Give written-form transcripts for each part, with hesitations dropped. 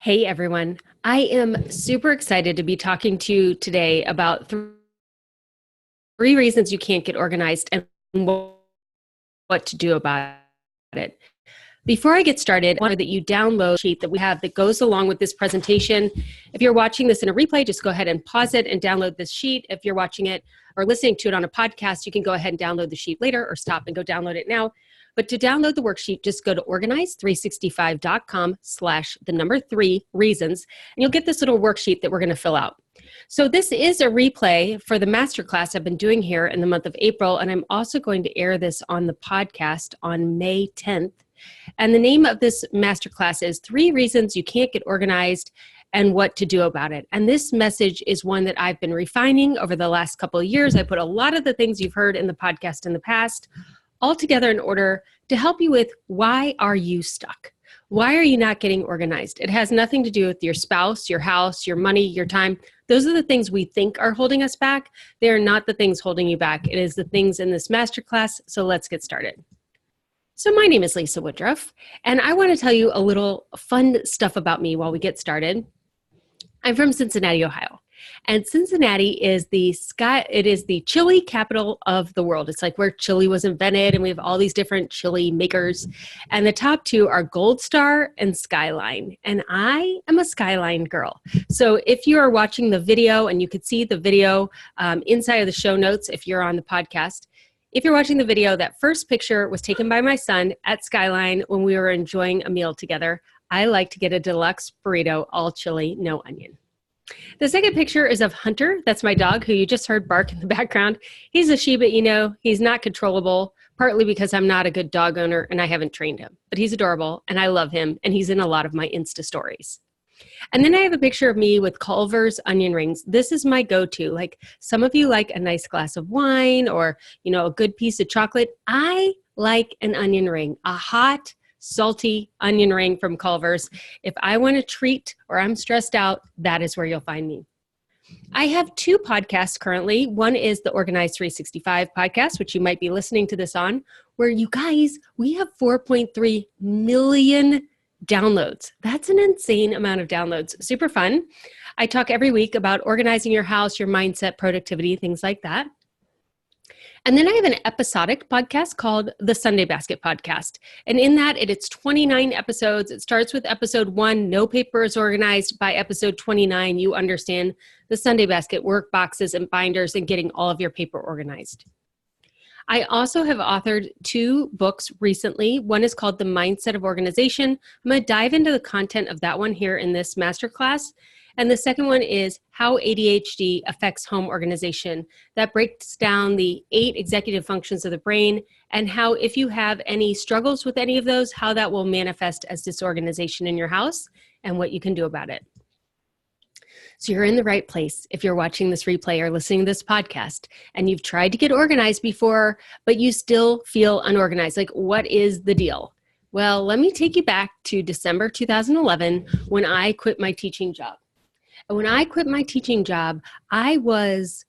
Hey everyone, I am super excited to be talking to you today about three reasons you can't get organized and what to do about it. Before I get started, I want that you download a sheet that we have that goes along with this presentation. If you're watching this in a replay, just go ahead and pause it and download this sheet. If you're watching it or listening to it on a podcast, you can go ahead and download the sheet later or stop and go download it now. But to download the worksheet, just go to organize365.com/3 reasons, and you'll get this little worksheet that we're going to fill out. So this is a replay for the masterclass I've been doing here in the month of April, and I'm also going to air this on the podcast on May 10th. And the name of this masterclass is 3 Reasons You Can't Get Organized and What to Do About It. And this message is one that I've been refining over the last couple of years. I put a lot of the things you've heard in the podcast in the past all together in order to help you with why are you stuck? Why are you not getting organized? It has nothing to do with your spouse, your house, your money, your time. Those are the things we think are holding us back. They are not the things holding you back. It is the things in this masterclass. So let's get started. So my name is Lisa Woodruff, and I want to tell you a little fun stuff about me while we get started. I'm from Cincinnati, Ohio. And Cincinnati is it is the chili capital of the world. It's like where chili was invented, and we have all these different chili makers. And the top 2 are Gold Star and Skyline. And I am a Skyline girl. So if you are watching the video, and you could see the video inside of the show notes if you're on the podcast, if you're watching the video, that first picture was taken by my son at Skyline when we were enjoying a meal together. I like to get a deluxe burrito, all chili, no onion. The second picture is of Hunter. That's my dog, who you just heard bark in the background. He's a Shiba Inu. He's not controllable, partly because I'm not a good dog owner and I haven't trained him. But he's adorable and I love him, and he's in a lot of my Insta stories. And then I have a picture of me with Culver's onion rings. This is my go-to. Like some of you like a nice glass of wine or, a good piece of chocolate. I like an onion ring, a hot, salty onion ring from Culver's. If I want a treat or I'm stressed out, that is where you'll find me. I have 2 podcasts currently. One is the Organize 365 podcast, which you might be listening to this on, where you guys, we have 4.3 million downloads. That's an insane amount of downloads. Super fun. I talk every week about organizing your house, your mindset, productivity, things like that. And then I have an episodic podcast called the Sunday Basket Podcast. And in that, it's 29 episodes. It starts with episode 1, no paper is organized. By episode 29, you understand the Sunday Basket, work boxes and binders, and getting all of your paper organized. I also have authored 2 books recently. One is called The Mindset of Organization. I'm going to dive into the content of that one here in this masterclass. And the second one is How ADHD Affects Home Organization. That breaks down the 8 executive functions of the brain and how, if you have any struggles with any of those, how that will manifest as disorganization in your house and what you can do about it. So you're in the right place if you're watching this replay or listening to this podcast and you've tried to get organized before, but you still feel unorganized. Like, what is the deal? Well, let me take you back to December 2011 when I quit my teaching job. And when I quit my teaching job, I was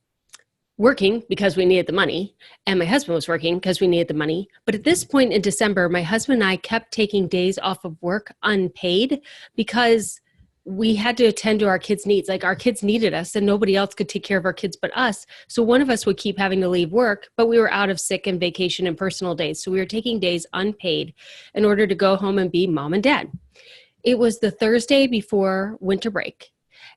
working because we needed the money, and my husband was working because we needed the money. But at this point in December, my husband and I kept taking days off of work unpaid because we had to attend to our kids' needs. Like, our kids needed us and nobody else could take care of our kids but us. So one of us would keep having to leave work, but we were out of sick and vacation and personal days. So we were taking days unpaid in order to go home and be mom and dad. It was the Thursday before winter break.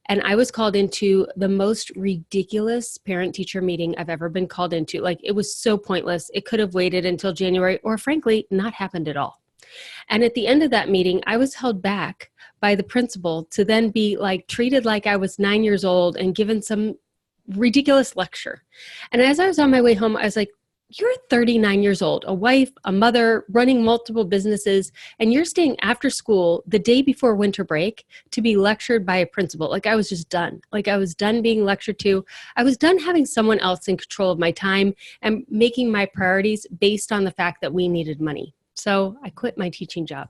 And I was called into the most ridiculous parent-teacher meeting I've ever been called into. Like, it was so pointless. It could have waited until January or, frankly, not happened at all. And at the end of that meeting, I was held back by the principal to then be treated like I was 9 years old and given some ridiculous lecture. And as I was on my way home, I was like, you're 39 years old, a wife, a mother, running multiple businesses, and you're staying after school the day before winter break to be lectured by a principal. Like, I was just done. Like, I was done being lectured to. I was done having someone else in control of my time and making my priorities based on the fact that we needed money. So I quit my teaching job.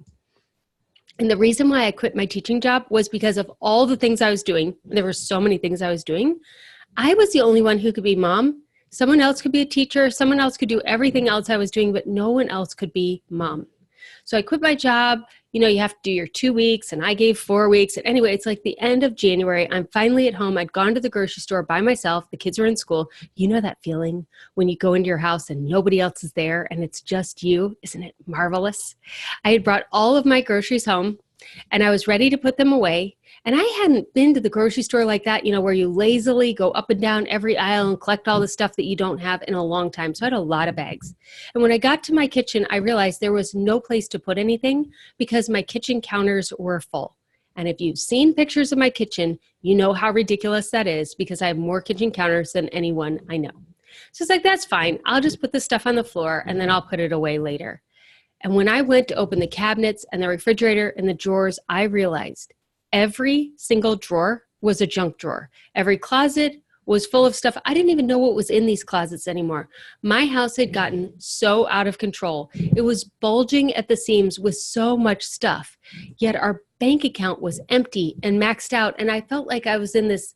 And the reason why I quit my teaching job was because of all the things I was doing. There were so many things I was doing. I was the only one who could be mom. Someone else could be a teacher. Someone else could do everything else I was doing, but no one else could be mom. So I quit my job, you have to do your 2 weeks, and I gave 4 weeks. And anyway, it's like the end of January. I'm finally at home. I'd gone to the grocery store by myself. The kids were in school. You know that feeling when you go into your house and nobody else is there and it's just you? Isn't it marvelous? I had brought all of my groceries home and I was ready to put them away. And I hadn't been to the grocery store like that, where you lazily go up and down every aisle and collect all the stuff that you don't have in a long time. So I had a lot of bags. And when I got to my kitchen, I realized there was no place to put anything because my kitchen counters were full. And if you've seen pictures of my kitchen, you know how ridiculous that is because I have more kitchen counters than anyone I know. So it's like, that's fine. I'll just put the stuff on the floor and then I'll put it away later. And when I went to open the cabinets and the refrigerator and the drawers, I realized every single drawer was a junk drawer. Every closet was full of stuff. I didn't even know what was in these closets anymore. My house had gotten so out of control. It was bulging at the seams with so much stuff. Yet our bank account was empty and maxed out. And I felt like I was in this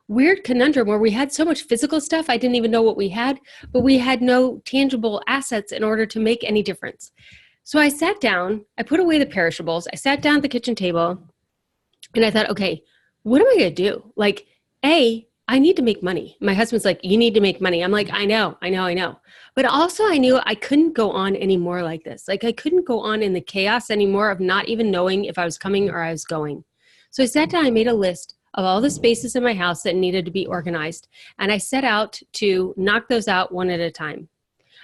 weird conundrum where we had so much physical stuff. I didn't even know what we had, but we had no tangible assets in order to make any difference. So I sat down, I put away the perishables. I sat down at the kitchen table. And I thought, okay, what am I going to do? Like, I need to make money. My husband's like, you need to make money. I'm like, I know. But also I knew I couldn't go on anymore like this. Like I couldn't go on in the chaos anymore of not even knowing if I was coming or I was going. So I sat down, I made a list of all the spaces in my house that needed to be organized. And I set out to knock those out one at a time.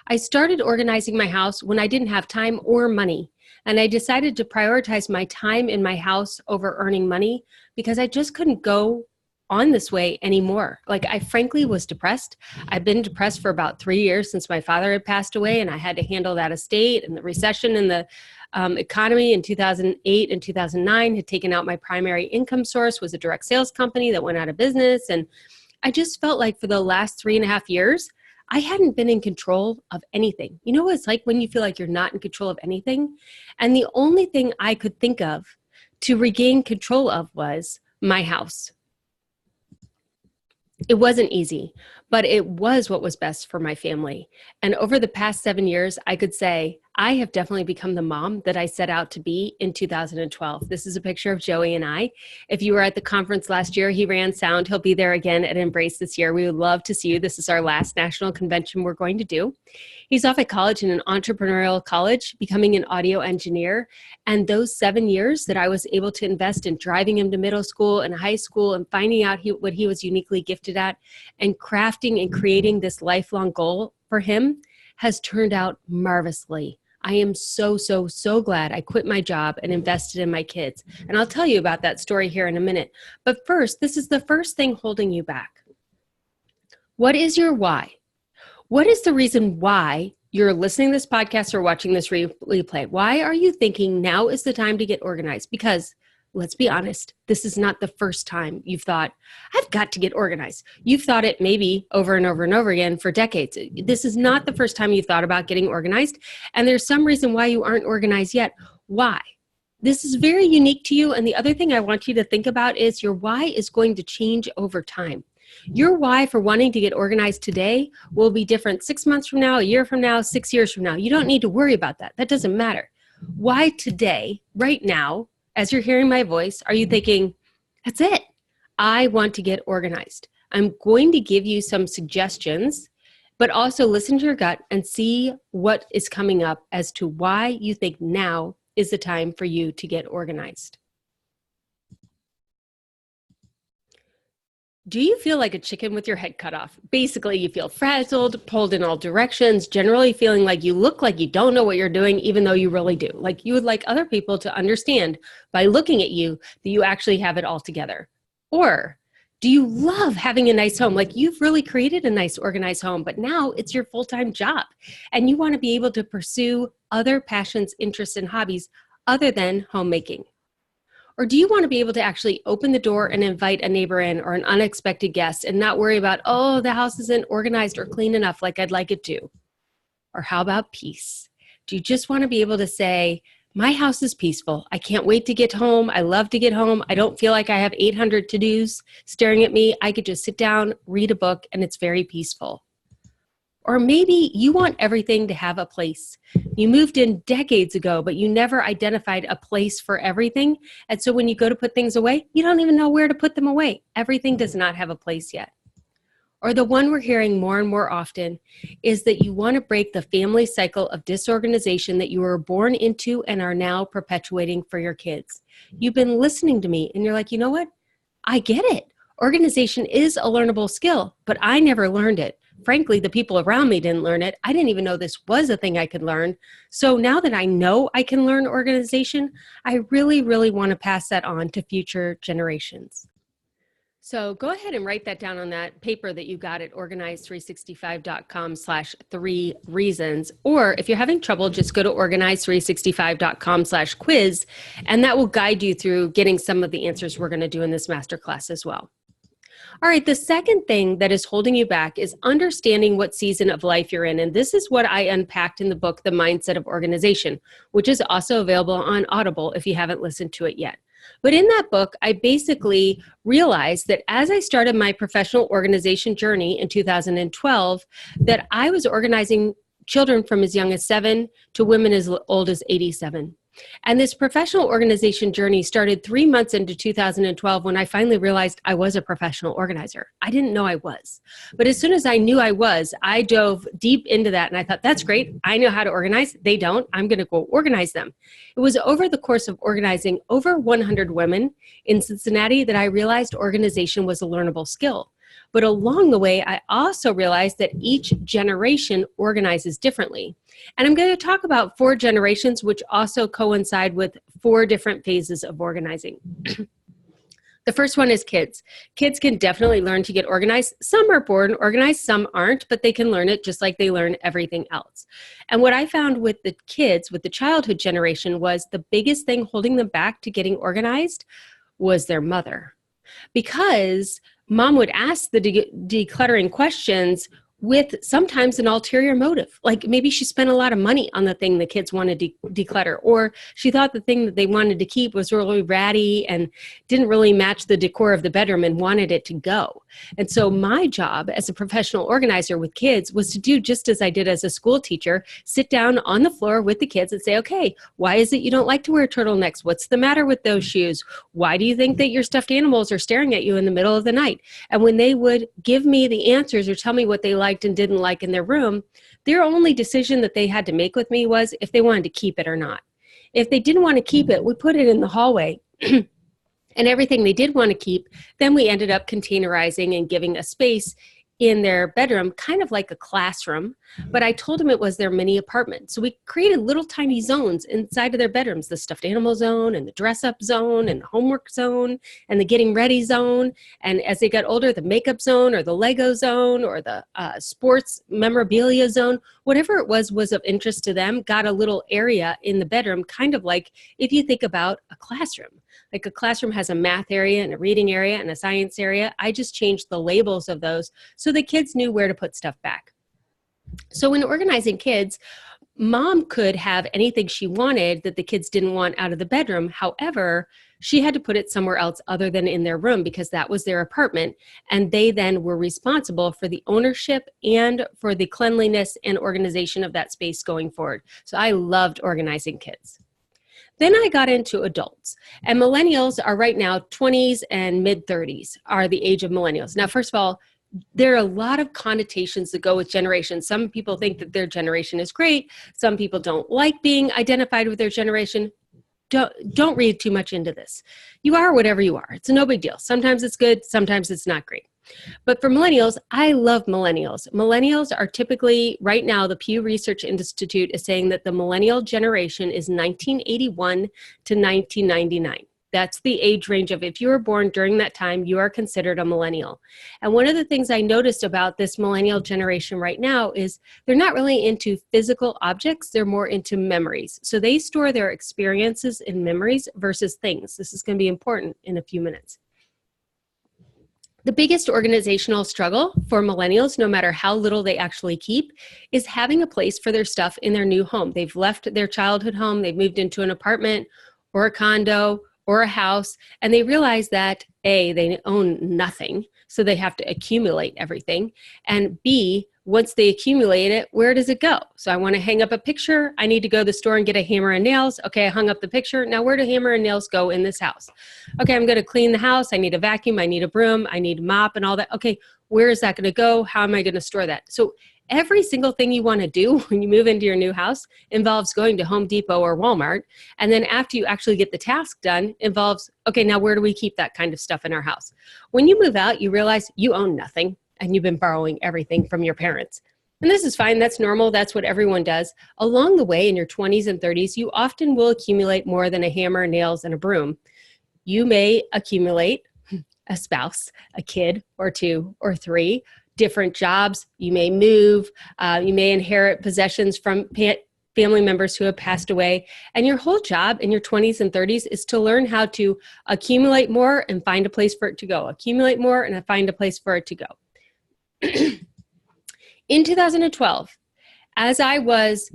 I started organizing my house when I didn't have time or money. And I decided to prioritize my time in my house over earning money because I just couldn't go on this way anymore. Like I frankly was depressed. I've been depressed for about 3 years since my father had passed away and I had to handle that estate and the recession and the economy in 2008 and 2009 had taken out my primary income source, was a direct sales company that went out of business. And I just felt like for the last 3.5 years, I hadn't been in control of anything. You know what it's like when you feel like you're not in control of anything? And the only thing I could think of to regain control of was my house. It wasn't easy, but it was what was best for my family. And over the past 7 years, I could say I have definitely become the mom that I set out to be in 2012. This is a picture of Joey and I. If you were at the conference last year, he ran sound. He'll be there again at Embrace this year. We would love to see you. This is our last national convention we're going to do. He's off at college in an entrepreneurial college, becoming an audio engineer. And those 7 years that I was able to invest in driving him to middle school and high school and finding out what he was uniquely gifted at and crafting and creating this lifelong goal for him has turned out marvelously. I am so glad I quit my job and invested in my kids. And I'll tell you about that story here in a minute. But first, this is the first thing holding you back. What is your why? What is the reason why you're listening to this podcast or watching this replay? Why are you thinking now is the time to get organized? Because let's be honest, this is not the first time you've thought, I've got to get organized. You've thought it maybe over and over and over again for decades. This is not the first time you've thought about getting organized. And there's some reason why you aren't organized yet. Why? This is very unique to you. And the other thing I want you to think about is your why is going to change over time. Your why for wanting to get organized today will be different 6 months from now, a year from now, 6 years from now. You don't need to worry about that. That doesn't matter. Why today, right now, as you're hearing my voice, are you thinking, that's it. I want to get organized. I'm going to give you some suggestions, but also listen to your gut and see what is coming up as to why you think now is the time for you to get organized. Do you feel like a chicken with your head cut off? Basically, you feel frazzled, pulled in all directions, generally feeling like you look like you don't know what you're doing, even though you really do. Like you would like other people to understand by looking at you that you actually have it all together. Or do you love having a nice home? Like you've really created a nice organized home, but now it's your full-time job and you want to be able to pursue other passions, interests, and hobbies other than homemaking. Or do you want to be able to actually open the door and invite a neighbor in or an unexpected guest and not worry about, oh, the house isn't organized or clean enough like I'd like it to? Or how about peace? Do you just want to be able to say, my house is peaceful. I can't wait to get home. I love to get home. I don't feel like I have 800 to-dos staring at me. I could just sit down, read a book, and it's very peaceful. Or maybe you want everything to have a place. You moved in decades ago, but you never identified a place for everything. And so when you go to put things away, you don't even know where to put them away. Everything does not have a place yet. Or the one we're hearing more and more often is that you want to break the family cycle of disorganization that you were born into and are now perpetuating for your kids. You've been listening to me and you're like, you know what? I get it. Organization is a learnable skill, but I never learned it. Frankly, the people around me didn't learn it. I didn't even know this was a thing I could learn. So now that I know I can learn organization, I really, really want to pass that on to future generations. So go ahead and write that down on that paper that you got at organize365.com/3 reasons. Or if you're having trouble, just go to organize365.com/quiz, and that will guide you through getting some of the answers we're going to do in this masterclass as well. All right, the second thing that is holding you back is understanding what season of life you're in. And this is what I unpacked in the book, The Mindset of Organization, which is also available on Audible if you haven't listened to it yet. But in that book, I basically realized that as I started my professional organization journey in 2012, that I was organizing children from as young as 7 to women as old as 87. And this professional organization journey started 3 months into 2012 when I finally realized I was a professional organizer. I didn't know I was. But as soon as I knew I was, I dove deep into that and I thought, that's great. I know how to organize. They don't. I'm going to go organize them. It was over the course of organizing over 100 women in Cincinnati that I realized organization was a learnable skill. But along the way, I also realized that each generation organizes differently. And I'm going to talk about 4 generations, which also coincide with 4 different phases of organizing. The first one is kids. Kids can definitely learn to get organized. Some are born organized, some aren't, but they can learn it just like they learn everything else. And what I found with the kids, with the childhood generation, was the biggest thing holding them back to getting organized was their mother. Because mom would ask the decluttering questions with sometimes an ulterior motive. Like maybe she spent a lot of money on the thing the kids wanted to declutter, or she thought the thing that they wanted to keep was really ratty and didn't really match the decor of the bedroom and wanted it to go. And so my job as a professional organizer with kids was to do just as I did as a school teacher, sit down on the floor with the kids and say, okay, why is it you don't like to wear turtlenecks? What's the matter with those shoes? Why do you think that your stuffed animals are staring at you in the middle of the night? And when they would give me the answers or tell me what they liked and didn't like in their room, their only decision that they had to make with me was if they wanted to keep it or not. If they didn't want to keep it, we put it in the hallway. And everything they did want to keep, then we ended up containerizing and giving a space in their bedroom, kind of like a classroom, but I told them it was their mini apartment. So we created little tiny zones inside of their bedrooms, the stuffed animal zone and the dress up zone and the homework zone and the getting ready zone. And as they got older, the makeup zone or the Lego zone or the sports memorabilia zone, whatever it was of interest to them, got a little area in the bedroom, kind of like if you think about a classroom. Like a classroom has a math area and a reading area and a science area. I just changed the labels of those so the kids knew where to put stuff back. So when organizing kids, mom could have anything she wanted that the kids didn't want out of the bedroom. However, she had to put it somewhere else other than in their room because that was their apartment. And they then were responsible for the ownership and for the cleanliness and organization of that space going forward. So I loved organizing kids. Then I got into adults, and millennials are right now 20s and mid 30s are the age of millennials. Now, first of all, there are a lot of connotations that go with generations. Some people think that their generation is great. Some people don't like being identified with their generation. Don't read too much into this. You are whatever you are. It's no big deal. Sometimes it's good. Sometimes it's not great. But for millennials, I love millennials. Millennials are typically, right now, the Pew Research Institute is saying that the millennial generation is 1981 to 1999. That's the age range of if you were born during that time, you are considered a millennial. And one of the things I noticed about this millennial generation right now is they're not really into physical objects, they're more into memories. So they store their experiences in memories versus things. This is going to be important in a few minutes. The biggest organizational struggle for millennials, no matter how little they actually keep, is having a place for their stuff in their new home. They've left their childhood home, they've moved into an apartment or a condo or a house, and they realize that A, they own nothing, so they have to accumulate everything, and B, once they accumulate it, where does it go? So I want to hang up a picture. I need to go to the store and get a hammer and nails. Okay, I hung up the picture. Now where do hammer and nails go in this house? Okay, I'm going to clean the house. I need a vacuum. I need a broom. I need a mop and all that. Okay, where is that going to go? How am I going to store that? So every single thing you want to do when you move into your new house involves going to Home Depot or Walmart. And then after you actually get the task done, involves, okay, now where do we keep that kind of stuff in our house? When you move out, you realize you own nothing and you've been borrowing everything from your parents. And this is fine. That's normal. That's what everyone does. Along the way in your 20s and 30s, you often will accumulate more than a hammer, nails, and a broom. You may accumulate a spouse, a kid, or two, or three, different jobs. You may move. You may inherit possessions from family members who have passed away. And your whole job in your 20s and 30s is to learn how to accumulate more and find a place for it to go. Accumulate more and find a place for it to go. In 2012, as I was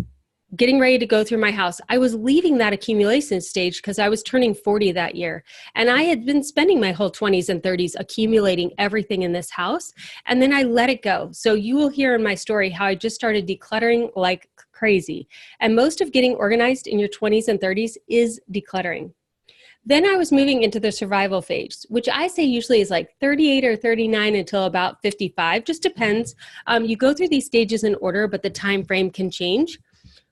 getting ready to go through my house, I was leaving that accumulation stage because I was turning 40 that year. And I had been spending my whole 20s and 30s accumulating everything in this house. And then I let it go. So you will hear in my story how I just started decluttering like crazy. And most of getting organized in your 20s and 30s is decluttering. Then I was moving into the survival phase, which I say usually is like 38 or 39 until about 55, just depends. You go through these stages in order, but the time frame can change.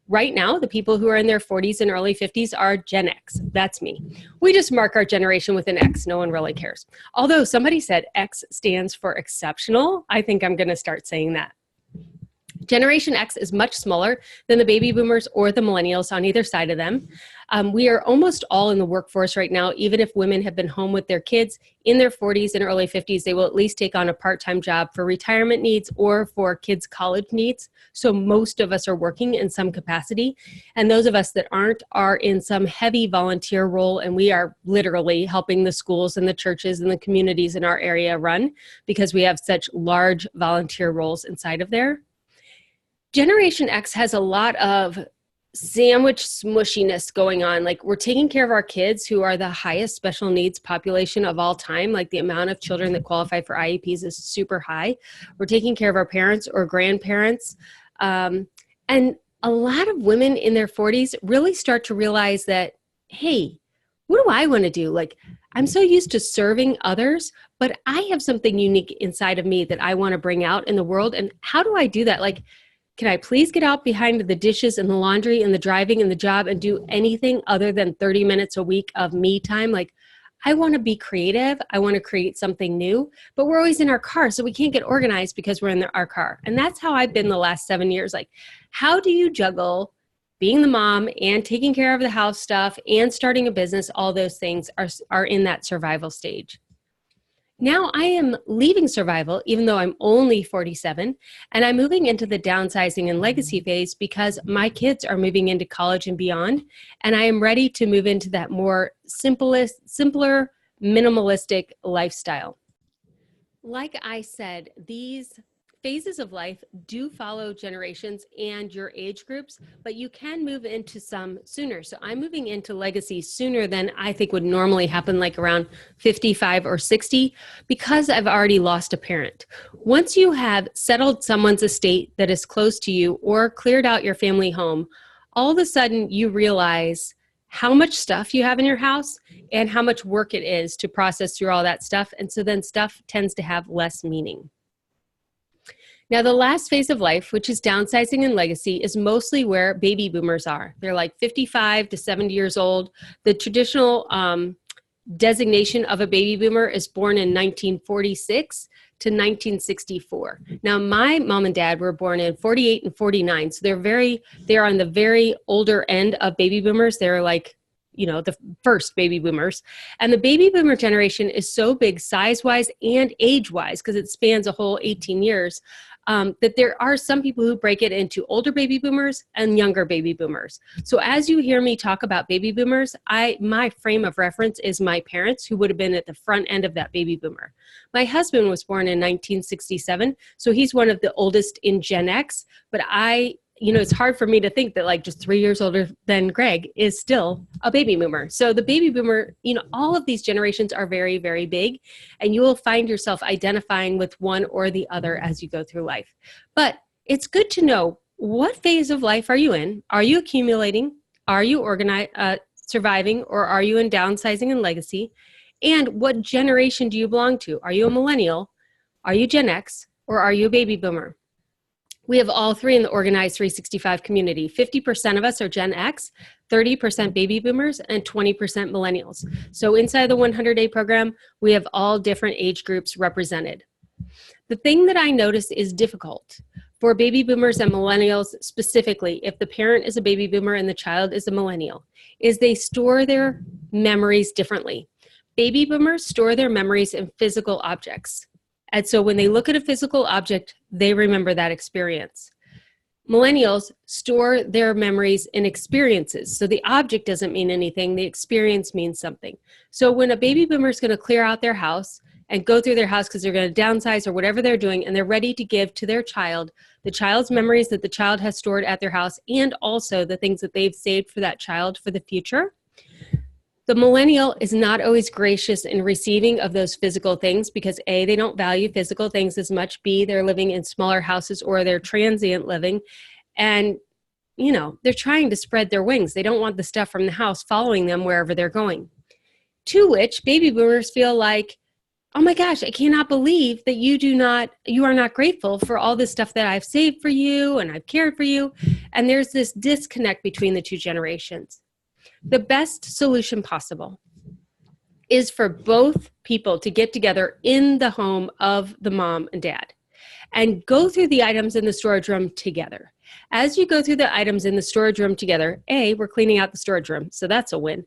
Right now, the people who are in their 40s and early 50s are Gen X. That's me. We just mark our generation with an X. No one really cares. Although somebody said X stands for exceptional, I think I'm going to start saying that. Generation X is much smaller than the baby boomers or the millennials on either side of them. We are almost all in the workforce right now. Even if women have been home with their kids in their 40s and early 50s, they will at least take on a part-time job for retirement needs or for kids' college needs. So most of us are working in some capacity. And those of us that aren't are in some heavy volunteer role. And we are literally helping the schools and the churches and the communities in our area run because we have such large volunteer roles inside of there. Generation X has a lot of sandwich smushiness going on. Like we're taking care of our kids who are the highest special needs population of all time. Like the amount of children that qualify for IEPs is super high. We're taking care of our parents or grandparents. And a lot of women in their 40s really start to realize that, hey, what do I want to do? Like I'm so used to serving others, but I have something unique inside of me that I want to bring out in the world. And how do I do that? Like, can I please get out behind the dishes and the laundry and the driving and the job and do anything other than 30 minutes a week of me time? Like, I want to be creative. I want to create something new, but we're always in our car, so we can't get organized because we're in our car. And that's how I've been the last 7 years. Like, how do you juggle being the mom and taking care of the house stuff and starting a business? All those things are in that survival stage. Now I am leaving survival, even though I'm only 47, and I'm moving into the downsizing and legacy phase because my kids are moving into college and beyond, and I am ready to move into that more simpler, minimalistic lifestyle. Like I said, these phases of life do follow generations and your age groups, but you can move into some sooner. So I'm moving into legacy sooner than I think would normally happen, like around 55 or 60, because I've already lost a parent. Once you have settled someone's estate that is close to you or cleared out your family home, all of a sudden you realize how much stuff you have in your house and how much work it is to process through all that stuff. And so then stuff tends to have less meaning. Now, the last phase of life, which is downsizing and legacy, is mostly where baby boomers are. They're like 55 to 70 years old. The traditional designation of a baby boomer is born in 1946 to 1964. Now, my mom and dad were born in 48 and 49, so they're on the very older end of baby boomers. They're like, you know, the first baby boomers. And the baby boomer generation is so big size-wise and age-wise, because it spans a whole 18 years, that there are some people who break it into older baby boomers and younger baby boomers. So as you hear me talk about baby boomers, my frame of reference is my parents, who would have been at the front end of that baby boomer. My husband was born in 1967, so he's one of the oldest in Gen X, but it's hard for me to think that like just 3 years older than Greg is still a baby boomer. So the baby boomer, all of these generations are very, very big, and you will find yourself identifying with one or the other as you go through life. But it's good to know, what phase of life are you in? Are you accumulating? Are you surviving? Or are you in downsizing and legacy? And what generation do you belong to? Are you a millennial? Are you Gen X? Or are you a baby boomer? We have all three in the Organized 365 community. 50% of us are Gen X, 30% baby boomers, and 20% millennials. So inside the 100-day program, we have all different age groups represented. The thing that I notice is difficult for baby boomers and millennials, specifically if the parent is a baby boomer and the child is a millennial, is they store their memories differently. Baby boomers store their memories in physical objects. And so when they look at a physical object, they remember that experience. Millennials store their memories in experiences. So the object doesn't mean anything, the experience means something. So when a baby boomer is going to clear out their house and go through their house because they're going to downsize or whatever they're doing, and they're ready to give to their child the child's memories that the child has stored at their house, and also the things that they've saved for that child for the future, the millennial is not always gracious in receiving of those physical things because A, they don't value physical things as much, B, they're living in smaller houses or they're transient living, and they're trying to spread their wings. They don't want the stuff from the house following them wherever they're going. To which baby boomers feel like, oh my gosh, I cannot believe that you are not grateful for all this stuff that I've saved for you and I've cared for you. And there's this disconnect between the two generations. The best solution possible is for both people to get together in the home of the mom and dad and go through the items in the storage room together. As you go through the items in the storage room together, A, we're cleaning out the storage room, so that's a win.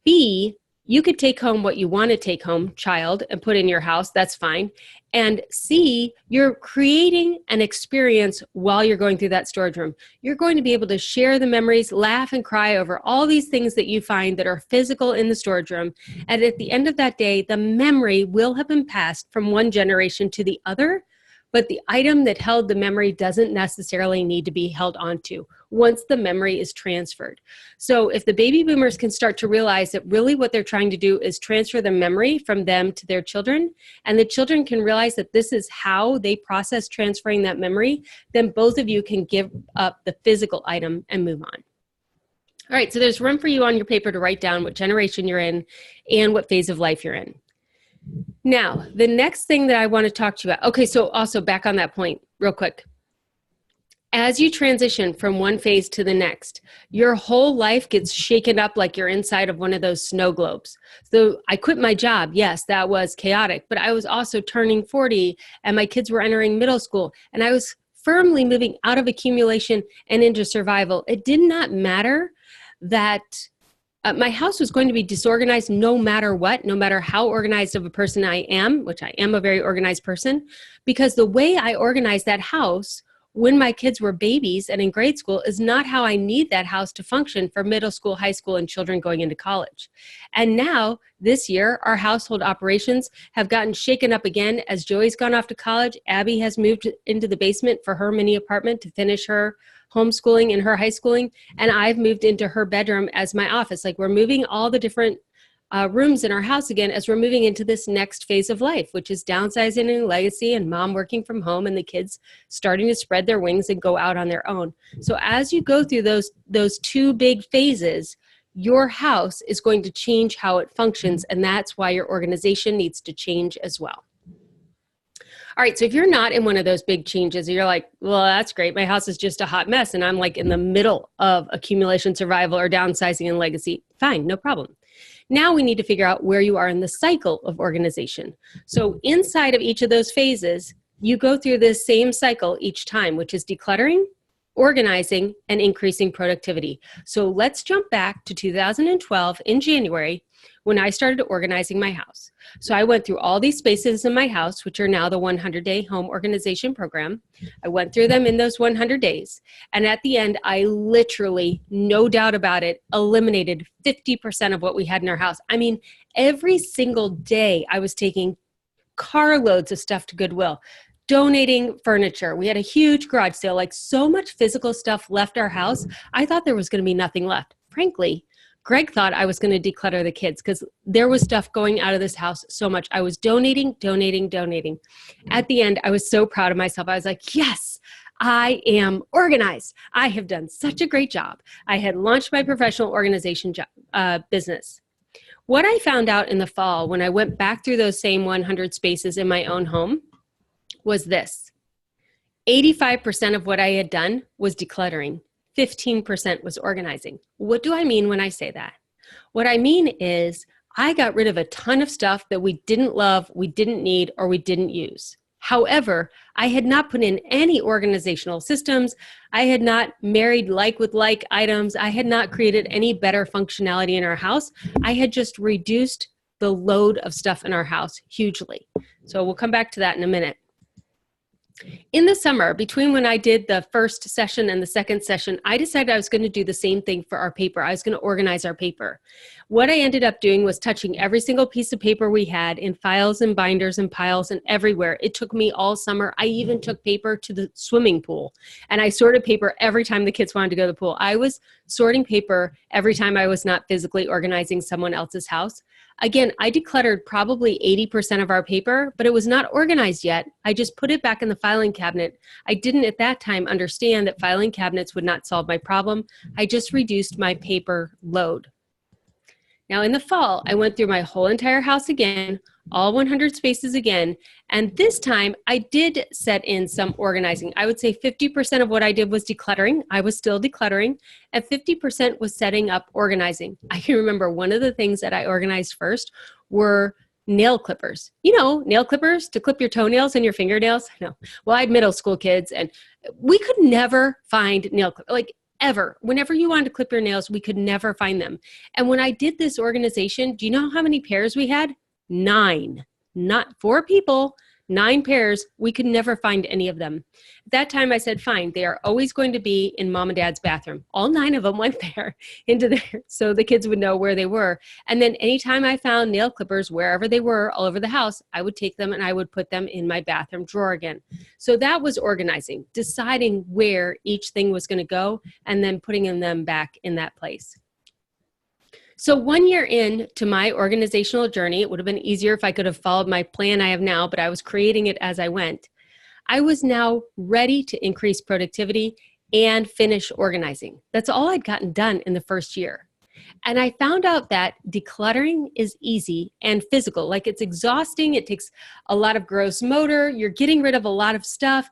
B, you could take home what you want to take home, child, and put in your house. That's fine. And C, you're creating an experience while you're going through that storage room. You're going to be able to share the memories, laugh and cry over all these things that you find that are physical in the storage room. And at the end of that day, the memory will have been passed from one generation to the other, but the item that held the memory doesn't necessarily need to be held onto once the memory is transferred. So if the baby boomers can start to realize that really what they're trying to do is transfer the memory from them to their children, and the children can realize that this is how they process transferring that memory, then both of you can give up the physical item and move on. All right, so there's room for you on your paper to write down what generation you're in and what phase of life you're in. Now, the next thing that I want to talk to you about, okay, so also back on that point real quick. As you transition from one phase to the next, your whole life gets shaken up like you're inside of one of those snow globes. So I quit my job. Yes, that was chaotic, but I was also turning 40 and my kids were entering middle school and I was firmly moving out of accumulation and into survival. It did not matter that my house was going to be disorganized no matter what, no matter how organized of a person I am, which I am a very organized person, because the way I organized that house when my kids were babies and in grade school is not how I need that house to function for middle school, high school, and children going into college. And now, this year, our household operations have gotten shaken up again as Joey's gone off to college. Abby has moved into the basement for her mini apartment to finish her homeschooling and her high schooling, and I've moved into her bedroom as my office. Like, we're moving all the different rooms in our house again as we're moving into this next phase of life, which is downsizing and legacy and mom working from home and the kids starting to spread their wings and go out on their own. So as you go through those two big phases, your house is going to change how it functions, and that's why your organization needs to change as well. All right, so if you're not in one of those big changes, you're like, well, that's great. My house is just a hot mess, and I'm like in the middle of accumulation, survival, or downsizing and legacy. Fine, no problem. Now we need to figure out where you are in the cycle of organization. So inside of each of those phases, you go through this same cycle each time, which is decluttering, organizing, and increasing productivity. So let's jump back to 2012 in January when I started organizing my house. So I went through all these spaces in my house, which are now the 100-day home organization program. I went through them in those 100 days. And at the end, I literally, no doubt about it, eliminated 50% of what we had in our house. I mean, every single day I was taking carloads of stuff to Goodwill, donating furniture. We had a huge garage sale, like so much physical stuff left our house. I thought there was going to be nothing left. Frankly, Greg thought I was going to declutter the kids because there was stuff going out of this house so much. I was donating. At the end, I was so proud of myself. I was like, yes, I am organized. I have done such a great job. I had launched my professional organization business. What I found out in the fall when I went back through those same 100 spaces in my own home was this. 85% of what I had done was decluttering. 15% was organizing. What do I mean when I say that? What I mean is I got rid of a ton of stuff that we didn't love, we didn't need, or we didn't use. However, I had not put in any organizational systems. I had not married like with like items. I had not created any better functionality in our house. I had just reduced the load of stuff in our house hugely. So we'll come back to that in a minute. In the summer, between when I did the first session and the second session, I decided I was going to do the same thing for our paper. I was going to organize our paper. What I ended up doing was touching every single piece of paper we had in files and binders and piles and everywhere. It took me all summer. I even took paper to the swimming pool, and I sorted paper every time the kids wanted to go to the pool. I was sorting paper every time I was not physically organizing someone else's house. Again, I decluttered probably 80% of our paper, but it was not organized yet. I just put it back in the filing cabinet. I didn't at that time understand that filing cabinets would not solve my problem. I just reduced my paper load. Now in the fall, I went through my whole entire house again, all 100 spaces again, and this time I did set in some organizing. I would say 50% of what I did was decluttering. I was still decluttering, and 50% was setting up organizing. I can remember one of the things that I organized first were nail clippers. You know, nail clippers to clip your toenails and your fingernails? No. Well, I had middle school kids, and we could never find nail clippers. Like, ever. Whenever you wanted to clip your nails, we could never find them. And when I did this organization, do you know how many pairs we had? 9. Not 4 people, 9 pairs. We could never find any of them. At that time, I said, fine, they are always going to be in mom and dad's bathroom. All 9 of them went there into there so the kids would know where they were. And then anytime I found nail clippers, wherever they were, all over the house, I would take them and I would put them in my bathroom drawer again. So that was organizing, deciding where each thing was going to go and then putting them back in that place. So 1 year into my organizational journey, it would have been easier if I could have followed my plan I have now, but I was creating it as I went. I was now ready to increase productivity and finish organizing. That's all I'd gotten done in the first year. And I found out that decluttering is easy and physical. Like, it's exhausting. It takes a lot of gross motor. You're getting rid of a lot of stuff.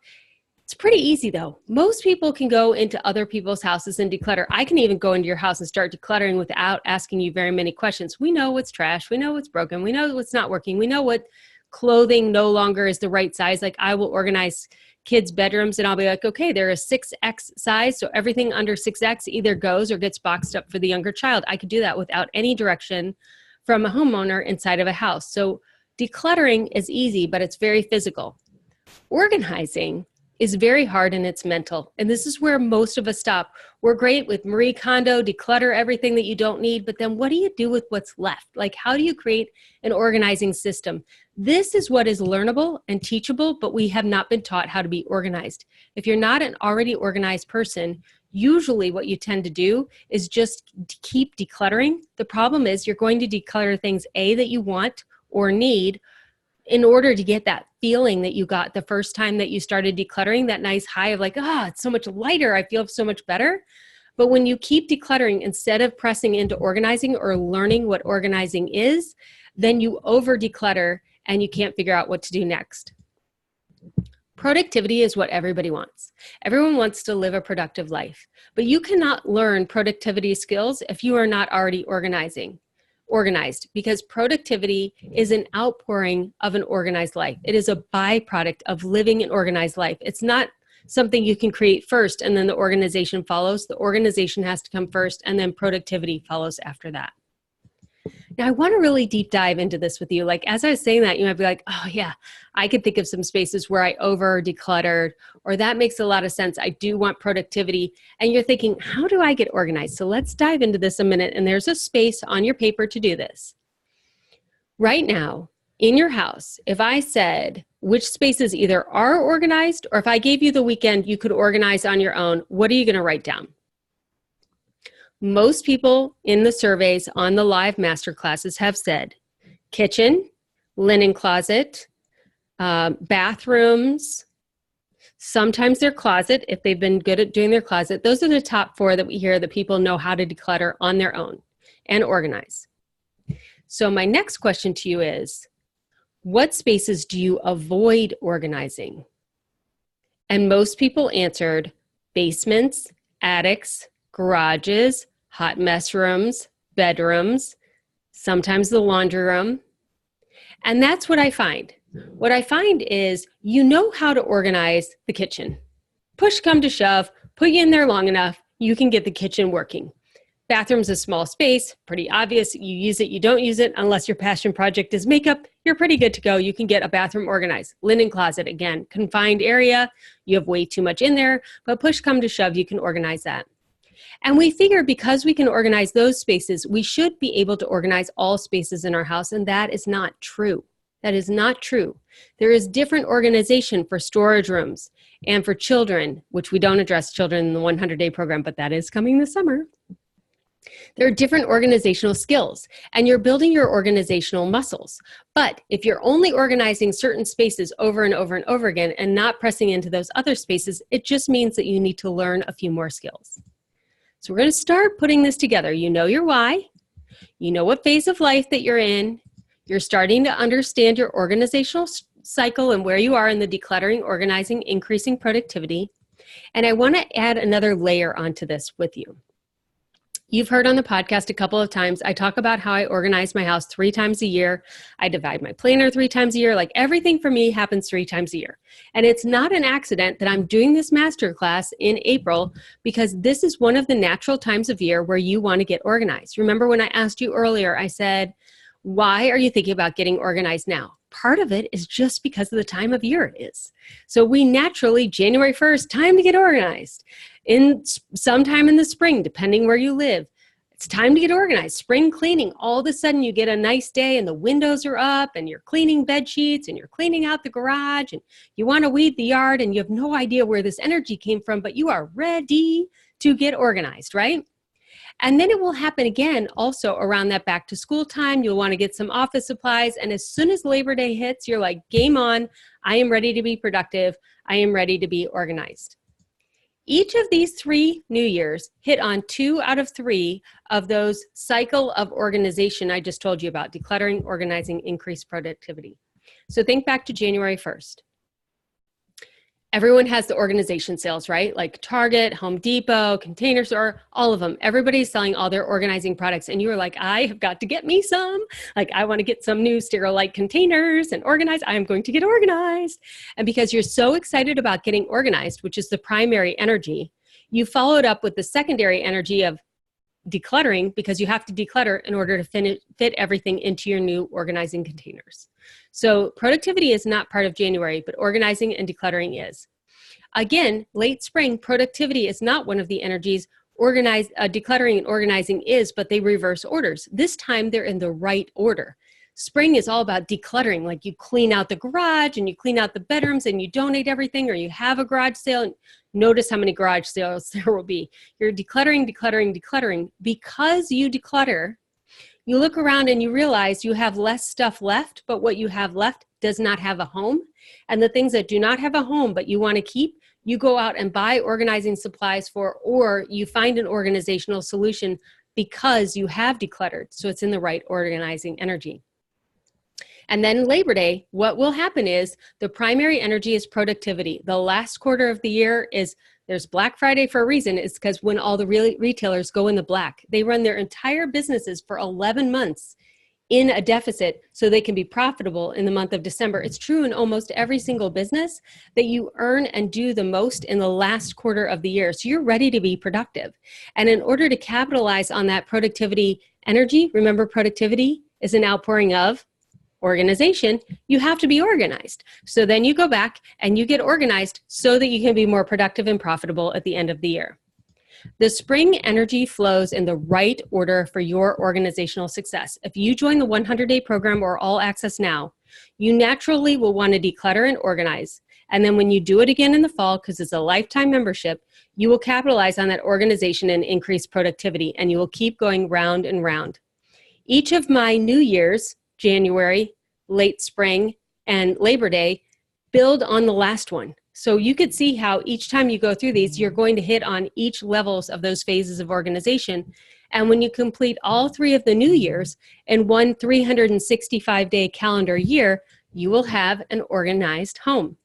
It's pretty easy though. Most people can go into other people's houses and declutter. I can even go into your house and start decluttering without asking you very many questions. We know what's trash. We know what's broken. We know what's not working. We know what clothing no longer is the right size. Like, I will organize kids' bedrooms and I'll be like, okay, they're a 6X size. So everything under 6X either goes or gets boxed up for the younger child. I could do that without any direction from a homeowner inside of a house. So decluttering is easy, but it's very physical. Organizing is very hard and it's mental. And this is where most of us stop. We're great with Marie Kondo, declutter everything that you don't need, but then what do you do with what's left? Like, how do you create an organizing system? This is what is learnable and teachable, but we have not been taught how to be organized. If you're not an already organized person, usually what you tend to do is just keep decluttering. The problem is you're going to declutter things, A, that you want or need, in order to get that feeling that you got the first time that you started decluttering, that nice high of like, it's so much lighter, I feel so much better. But when you keep decluttering instead of pressing into organizing or learning what organizing is, then you over declutter and you can't figure out what to do next. Productivity is what everybody wants. Everyone wants to live a productive life, but you cannot learn productivity skills if you are not already organized, because productivity is an outpouring of an organized life. It is a byproduct of living an organized life. It's not something you can create first and then the organization follows. The organization has to come first and then productivity follows after that. Now, I want to really deep dive into this with you. Like, as I was saying that, you might be like, oh yeah, I could think of some spaces where I over decluttered, or that makes a lot of sense. I do want productivity. And you're thinking, how do I get organized? So let's dive into this a minute. And there's a space on your paper to do this. Right now, in your house, if I said which spaces either are organized, or if I gave you the weekend you could organize on your own, what are you going to write down? Most people in the surveys on the live masterclasses have said kitchen, linen closet, bathrooms, Sometimes their closet, if they've been good at doing their closet. Those are the top 4 that we hear that people know how to declutter on their own and organize. So my next question to you is, what spaces do you avoid organizing? And most people answered basements, attics, garages, hot mess rooms, bedrooms, sometimes the laundry room. And that's what I find. What I find is you know how to organize the kitchen. Push come to shove, put you in there long enough, you can get the kitchen working. Bathroom's a small space, pretty obvious. You use it, you don't use it. Unless your passion project is makeup, you're pretty good to go. You can get a bathroom organized. Linen closet, again, confined area. You have way too much in there, but push come to shove, you can organize that. And we figure because we can organize those spaces, we should be able to organize all spaces in our house, and that is not true. That is not true. There is different organization for storage rooms and for children, which we don't address children in the 100-day program, but that is coming this summer. There are different organizational skills, and you're building your organizational muscles. But if you're only organizing certain spaces over and over and over again and not pressing into those other spaces, it just means that you need to learn a few more skills. So we're going to start putting this together. You know your why. You know what phase of life that you're in. You're starting to understand your organizational cycle and where you are in the decluttering, organizing, increasing productivity. And I want to add another layer onto this with you. You've heard on the podcast a couple of times, I talk about how I organize my house 3 times a year. I divide my planner 3 times a year. Like everything for me happens 3 times a year. And it's not an accident that I'm doing this masterclass in April, because this is one of the natural times of year where you want to get organized. Remember when I asked you earlier, I said, why are you thinking about getting organized now? Part of it is just because of the time of year it is. So we naturally, January 1st, time to get organized. In sometime in the spring, depending where you live, it's time to get organized. Spring cleaning, all of a sudden you get a nice day and the windows are up and you're cleaning bed sheets and you're cleaning out the garage and you want to weed the yard and you have no idea where this energy came from, but you are ready to get organized, right? And then it will happen again also around that back to school time. You'll want to get some office supplies. And as soon as Labor Day hits, you're like, game on. I am ready to be productive. I am ready to be organized. Each of these 3 New Years hit on 2 out of 3 of those cycle of organization I just told you about: decluttering, organizing, increased productivity. So think back to January 1st. Everyone has the organization sales, right? Like Target, Home Depot, Container Store, all of them. Everybody's selling all their organizing products. And you were like, I have got to get me some. Like, I want to get some new Sterilite containers and organize. I am going to get organized. And because you're so excited about getting organized, which is the primary energy, you followed up with the secondary energy of decluttering, because you have to declutter in order to fit everything into your new organizing containers. So productivity is not part of January, but organizing and decluttering is. Again, late spring, productivity is not one of the energies. Decluttering and organizing is, but they reverse orders. This time they're in the right order. Spring is all about decluttering, like you clean out the garage and you clean out the bedrooms and you donate everything, or you have a garage sale. And notice how many garage sales there will be. You're decluttering, decluttering, decluttering. Because you declutter, you look around and you realize you have less stuff left, but what you have left does not have a home. And the things that do not have a home but you want to keep, you go out and buy organizing supplies for, or you find an organizational solution because you have decluttered. So it's in the right organizing energy. And then Labor Day, what will happen is the primary energy is productivity. The last quarter of the year is, there's Black Friday for a reason. It's because when all the retailers go in the black, they run their entire businesses for 11 months in a deficit so they can be profitable in the month of December. It's true in almost every single business that you earn and do the most in the last quarter of the year. So you're ready to be productive. And in order to capitalize on that productivity energy, remember productivity is an outpouring of organization, you have to be organized. So then you go back and you get organized so that you can be more productive and profitable at the end of the year. The spring energy flows in the right order for your organizational success. If you join the 100-day program or All Access Now, you naturally will want to declutter and organize. And then when you do it again in the fall, because it's a lifetime membership, you will capitalize on that organization and increase productivity, and you will keep going round and round. Each of my New Year's, January, late spring, and Labor Day, build on the last one. So you could see how each time you go through these, you're going to hit on each levels of those phases of organization. And when you complete all 3 of the new years in one 365-day calendar year, you will have an organized home.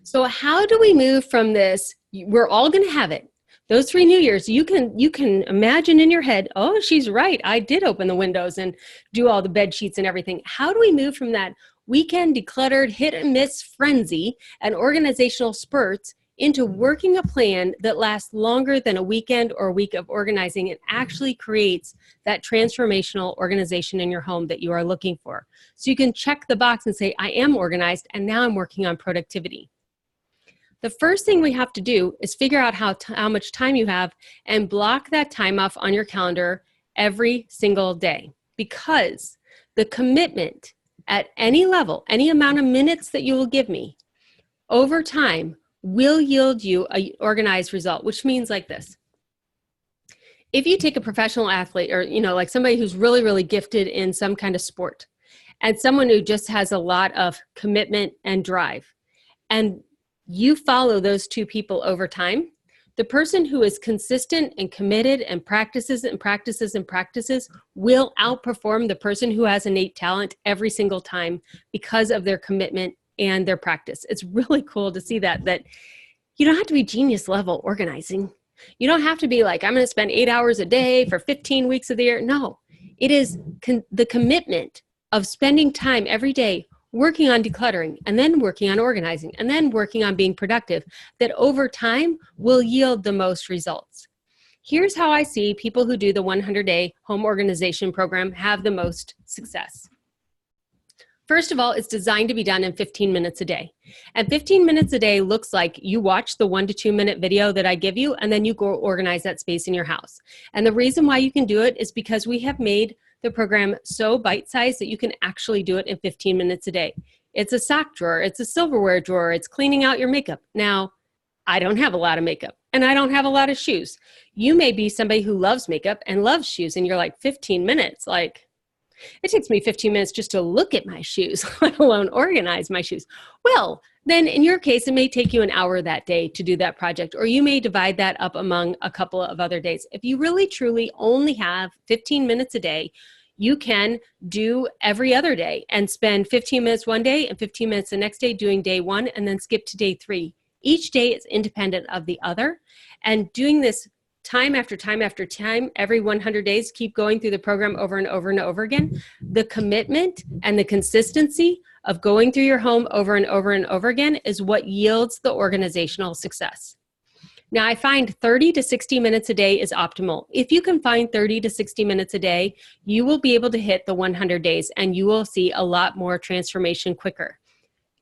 So how do we move from this? We're all going to have it. Those 3 new years, you can imagine in your head, oh, she's right. I did open the windows and do all the bed sheets and everything. How do we move from that weekend decluttered hit and miss frenzy and organizational spurts into working a plan that lasts longer than a weekend or a week of organizing and actually creates that transformational organization in your home that you are looking for? So you can check the box and say, I am organized, and now I'm working on productivity. The first thing we have to do is figure out how much time you have and block that time off on your calendar every single day, because the commitment at any level, any amount of minutes that you will give me over time will yield you an organized result, which means like this. If you take a professional athlete or, like somebody who's really, really gifted in some kind of sport and someone who just has a lot of commitment and drive, and you follow those 2 people over time, the person who is consistent and committed and practices and practices and practices will outperform the person who has innate talent every single time because of their commitment and their practice. It's really cool to see that you don't have to be genius level organizing. You don't have to be like, I'm going to spend 8 hours a day for 15 weeks of the year. No, it is the commitment of spending time every day working on decluttering, and then working on organizing, and then working on being productive, that over time will yield the most results. Here's how I see people who do the 100-day home organization program have the most success. First of all, it's designed to be done in 15 minutes a day. And 15 minutes a day looks like you watch the 1 to 2 minute video that I give you, and then you go organize that space in your house. And the reason why you can do it is because we have made the program so bite-sized that you can actually do it in 15 minutes a day. It's a sock drawer, it's a silverware drawer, it's cleaning out your makeup. Now, I don't have a lot of makeup and I don't have a lot of shoes. You may be somebody who loves makeup and loves shoes, and you're like, 15 minutes, like, it takes me 15 minutes just to look at my shoes, let alone organize my shoes. Well, then in your case, it may take you an hour that day to do that project, or you may divide that up among a couple of other days. If you really truly only have 15 minutes a day, you can do every other day and spend 15 minutes one day and 15 minutes the next day doing day 1, and then skip to day 3. Each day is independent of the other, and doing this time after time after time, every 100 days, keep going through the program over and over and over again. The commitment and the consistency of going through your home over and over and over again is what yields the organizational success. Now, I find 30 to 60 minutes a day is optimal. If you can find 30 to 60 minutes a day, you will be able to hit the 100 days and you will see a lot more transformation quicker.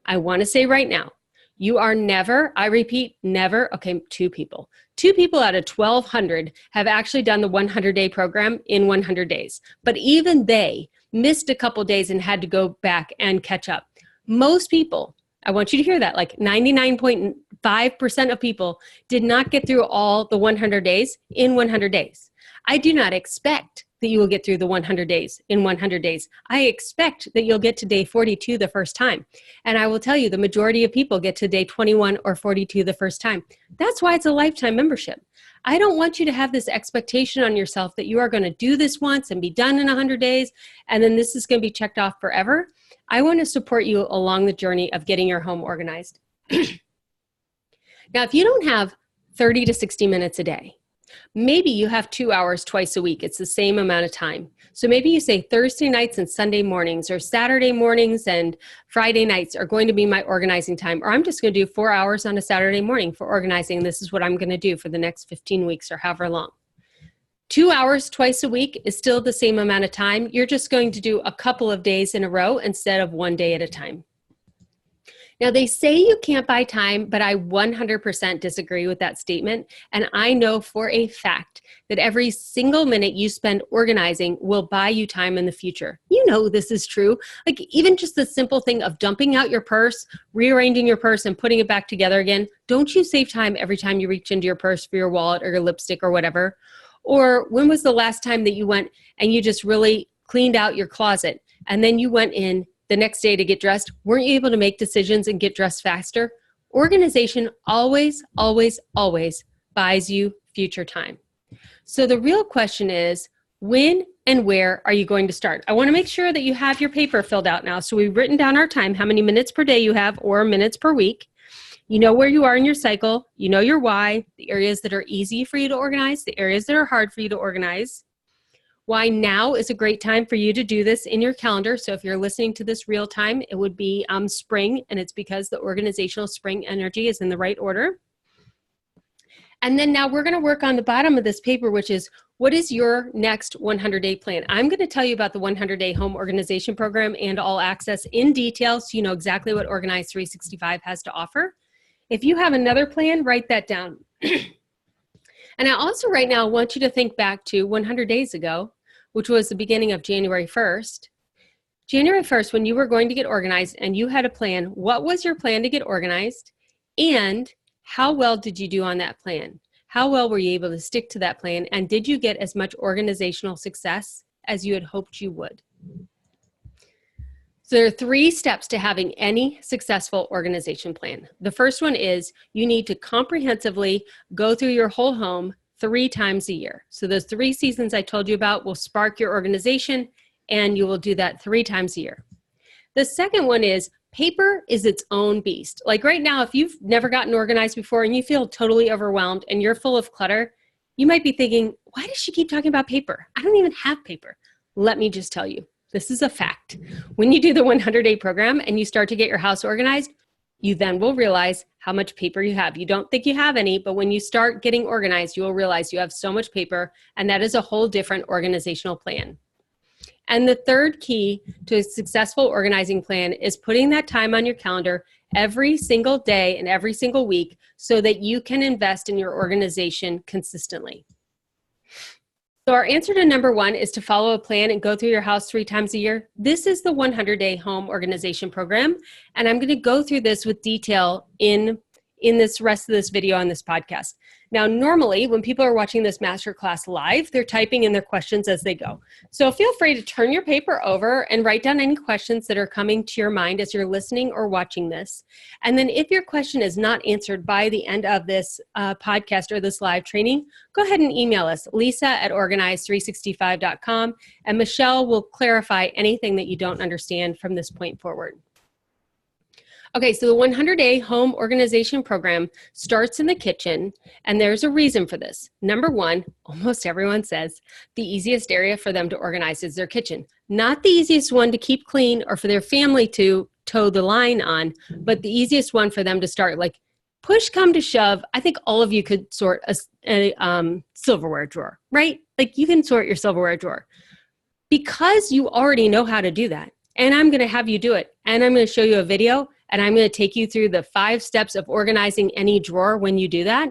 I want to say right now, you are never, I repeat, never, okay, 2 people. 2 people out of 1,200 have actually done the 100-day program in 100 days. But even they missed a couple days and had to go back and catch up. Most people, I want you to hear that, like 99.5% of people did not get through all the 100 days in 100 days. I do not expect that you will get through the 100 days in 100 days. I expect that you'll get to day 42 the first time. And I will tell you, the majority of people get to day 21 or 42 the first time. That's why it's a lifetime membership. I don't want you to have this expectation on yourself that you are going to do this once and be done in 100 days, and then this is going to be checked off forever. I want to support you along the journey of getting your home organized. Now, if you don't have 30 to 60 minutes a day, maybe you have 2 hours twice a week. It's the same amount of time. So maybe you say Thursday nights and Sunday mornings, or Saturday mornings and Friday nights are going to be my organizing time, or I'm just going to do 4 hours on a Saturday morning for organizing. This is what I'm going to do for the next 15 weeks or however long. 2 hours twice a week is still the same amount of time. You're just going to do a couple of days in a row instead of one day at a time. Now, they say you can't buy time, but I 100% disagree with that statement. And I know for a fact that every single minute you spend organizing will buy you time in the future. You know this is true. Like, even just the simple thing of dumping out your purse, rearranging your purse, and putting it back together again. Don't you save time every time you reach into your purse for your wallet or your lipstick or whatever? Or when was the last time that you went and you just really cleaned out your closet, and then you went in the next day to get dressed? Weren't you able to make decisions and get dressed faster? Organization always, always, always buys you future time. So the real question is, when and where are you going to start? I want to make sure that you have your paper filled out now. So we've written down our time, how many minutes per day you have or minutes per week. You know where you are in your cycle. You know your why, the areas that are easy for you to organize, the areas that are hard for you to organize. Why now is a great time for you to do this in your calendar. So if you're listening to this real time, it would be spring, and it's because the organizational spring energy is in the right order. And then now we're going to work on the bottom of this paper, which is, what is your next 100-day plan? I'm going to tell you about the 100-day home organization program and all access in detail, so you know exactly what Organize 365 has to offer. If you have another plan, write that down. And I also right now want you to think back to 100 days ago, which was the beginning of January 1st. January 1st, when you were going to get organized and you had a plan, what was your plan to get organized? And how well did you do on that plan? How well were you able to stick to that plan? And did you get as much organizational success as you had hoped you would? So there are 3 steps to having any successful organization plan. The first one is you need to comprehensively go through your whole home 3 times a year. So those 3 seasons I told you about will spark your organization, and you will do that 3 times a year. The second one is paper is its own beast. Like right now, if you've never gotten organized before and you feel totally overwhelmed and you're full of clutter, you might be thinking, why does she keep talking about paper? I don't even have paper. Let me just tell you. This is a fact. When you do the 100-day program and you start to get your house organized, you then will realize how much paper you have. You don't think you have any, but when you start getting organized, you will realize you have so much paper, and that is a whole different organizational plan. And the third key to a successful organizing plan is putting that time on your calendar every single day and every single week so that you can invest in your organization consistently. So our answer to number 1 is to follow a plan and go through your house 3 times a year. This is the 100-day home organization program, and I'm going to go through this with detail in this rest of this video on this podcast. Now, normally when people are watching this masterclass live, they're typing in their questions as they go. So feel free to turn your paper over and write down any questions that are coming to your mind as you're listening or watching this. And then if your question is not answered by the end of this podcast or this live training, go ahead and email us, lisa@organize365.com, and Michelle will clarify anything that you don't understand from this point forward. Okay, so the 100-day home organization program starts in the kitchen, and there's a reason for this. Number 1, almost everyone says the easiest area for them to organize is their kitchen. Not the easiest one to keep clean or for their family to toe the line on, but the easiest one for them to start. Like, push come to shove, I think all of you could sort a silverware drawer, right? Like, you can sort your silverware drawer because you already know how to do that. And I'm going to have you do it, and I'm going to show you a video, and I'm going to take you through the 5 steps of organizing any drawer. When you do that,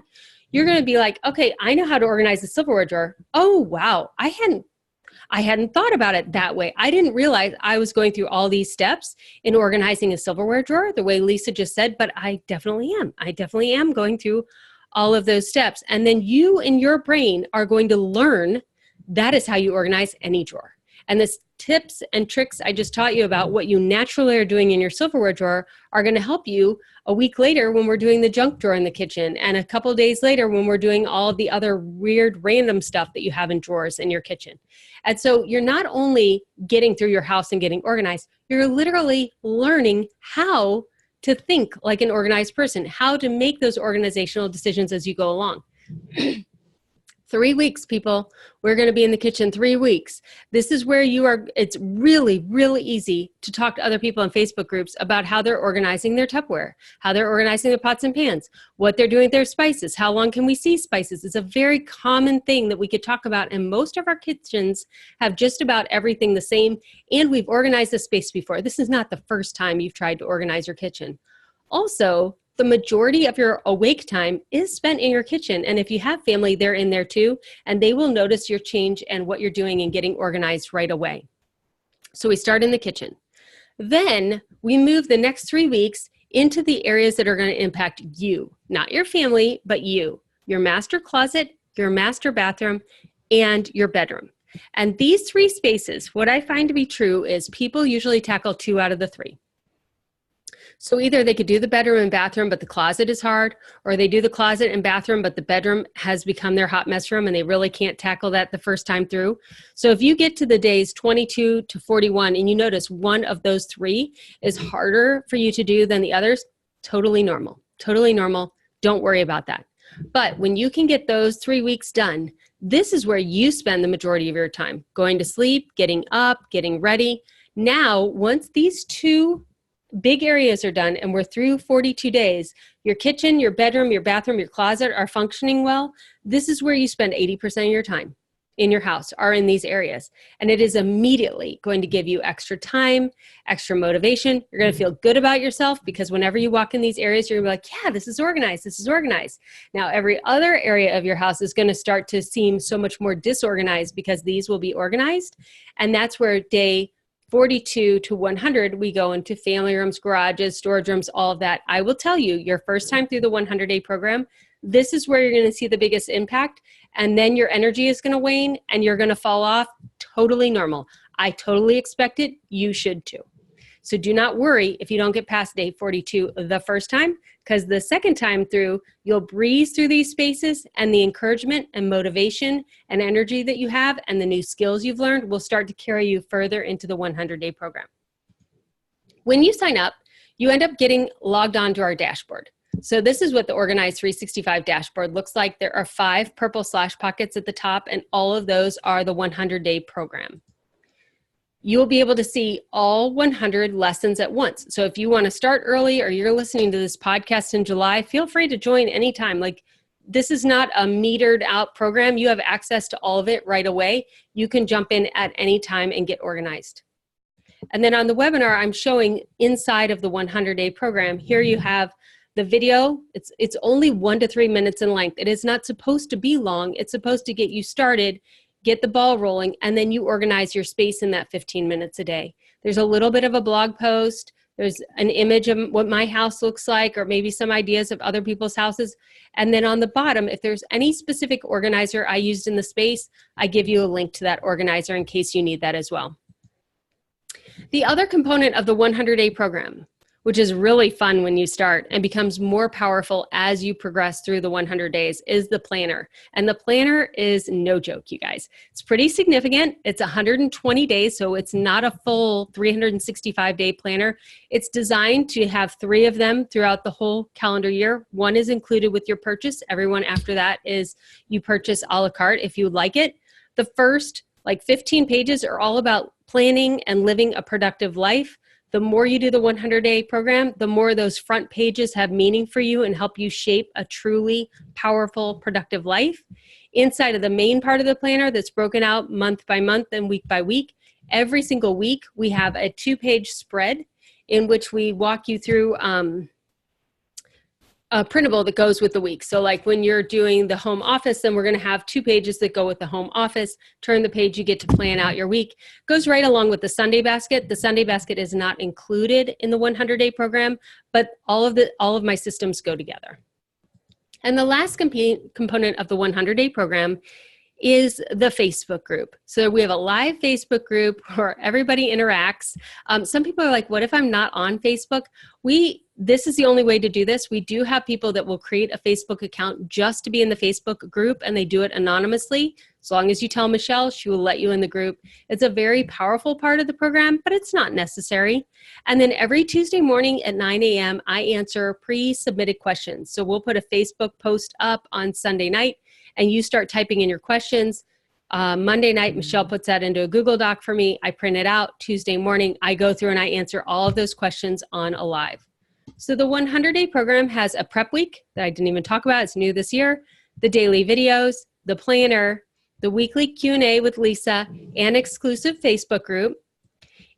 you're going to be like, okay, I know how to organize the silverware drawer. Oh, wow. I hadn't thought about it that way. I didn't realize I was going through all these steps in organizing a silverware drawer the way Lisa just said, but I definitely am. I definitely am going through all of those steps. And then you in your brain are going to learn that is how you organize any drawer. And the tips and tricks I just taught you about what you naturally are doing in your silverware drawer are going to help you a week later when we're doing the junk drawer in the kitchen, and a couple of days later when we're doing all of the other weird random stuff that you have in drawers in your kitchen. And so you're not only getting through your house and getting organized, you're literally learning how to think like an organized person, how to make those organizational decisions as you go along. 3 weeks, people. We're going to be in the kitchen 3 weeks. This is where it's really, really easy to talk to other people in Facebook groups about how they're organizing their Tupperware, how they're organizing their pots and pans, what they're doing with their spices, how long can we see spices. It's a very common thing that we could talk about, and most of our kitchens have just about everything the same, and we've organized the space before. This is not the first time you've tried to organize your kitchen. Also, the majority of your awake time is spent in your kitchen. And if you have family, they're in there too, and they will notice your change and what you're doing and getting organized right away. So we start in the kitchen. Then we move the next 3 weeks into the areas that are going to impact you, not your family, but you, your master closet, your master bathroom, and your bedroom. And these 3 spaces, what I find to be true is people usually tackle 2 out of the 3. So either they could do the bedroom and bathroom, but the closet is hard, or they do the closet and bathroom, but the bedroom has become their hot mess room and they really can't tackle that the first time through. So if you get to the days 22 to 41 and you notice one of those three is harder for you to do than the others, totally normal, totally normal. Don't worry about that. But when you can get those 3 weeks done, this is where you spend the majority of your time, going to sleep, getting up, getting ready. Now, once these two big areas are done and we're through 42 days, your kitchen, your bedroom, your bathroom, your closet are functioning well, this is where you spend 80% of your time in your house are in these areas. And it is immediately going to give you extra time, extra motivation. You're going to feel good about yourself because whenever you walk in these areas, you're going to be like, yeah, this is organized. This is organized. Now, every other area of your house is going to start to seem so much more disorganized because these will be organized. And that's where day 42 to 100, we go into family rooms, garages, storage rooms, all of that. I will tell you, your first time through the 100-day program, this is where you're going to see the biggest impact. And then your energy is going to wane and you're going to fall off. Totally normal. I totally expect it. You should too. So do not worry if you don't get past day 42 the first time, because the second time through, you'll breeze through these spaces and the encouragement and motivation and energy that you have and the new skills you've learned will start to carry you further into the 100-day program. When you sign up, you end up getting logged on to our dashboard. So this is what the Organized 365 dashboard looks like. There are 5 purple slash pockets at the top, and all of those are the 100-day program. You'll be able to see all 100 lessons at once. So if you want to start early or you're listening to this podcast in July, feel free to join anytime. Like, this is not a metered out program. You have access to all of it right away. You can jump in at any time and get organized. And then on the webinar, I'm showing inside of the 100-day program. Here you have the video. It's only 1 to 3 minutes in length. It is not supposed to be long. It's supposed to get you started, get the ball rolling, and then you organize your space in that 15 minutes a day. There's a little bit of a blog post. There's an image of what my house looks like, or maybe some ideas of other people's houses. And then on the bottom, if there's any specific organizer I used in the space, I give you a link to that organizer in case you need that as well. The other component of the 100-day program, which is really fun when you start and becomes more powerful as you progress through the 100 days, is the planner. And the planner is no joke, you guys. It's pretty significant. It's 120 days, so it's not a full 365-day planner. It's designed to have 3 of them throughout the whole calendar year. 1 is included with your purchase. Everyone after that is you purchase a la carte if you like it. The first 15 pages are all about planning and living a productive life. The more you do the 100-day program, the more those front pages have meaning for you and help you shape a truly powerful, productive life. Inside of the main part of the planner that's broken out month by month and week by week, every single week we have a 2-page spread in which we walk you through a printable that goes with the week. So like when you're doing the home office, then we're going to have 2 pages that go with the home office. Turn the page, you get to plan out your week. Goes right along with the Sunday basket. The Sunday basket is not included in the 100-day program, but all of my systems go together. And the last component of the 100-day program is the Facebook group. So we have a live Facebook group where everybody interacts. Some people are like, what if I'm not on Facebook? This is the only way to do this. We do have people that will create a Facebook account just to be in the Facebook group, and they do it anonymously. As long as you tell Michelle, she will let you in the group. It's a very powerful part of the program, but it's not necessary. And then every Tuesday morning at 9 a.m., I answer pre-submitted questions. So we'll put a Facebook post up on Sunday night, and you start typing in your questions. Monday night, Michelle puts that into a Google Doc for me. I print it out. Tuesday morning, I go through and I answer all of those questions on a live. So the 100-day program has a prep week that I didn't even talk about. It's new this year. The daily videos, the planner, the weekly Q&A with Lisa, and exclusive Facebook group.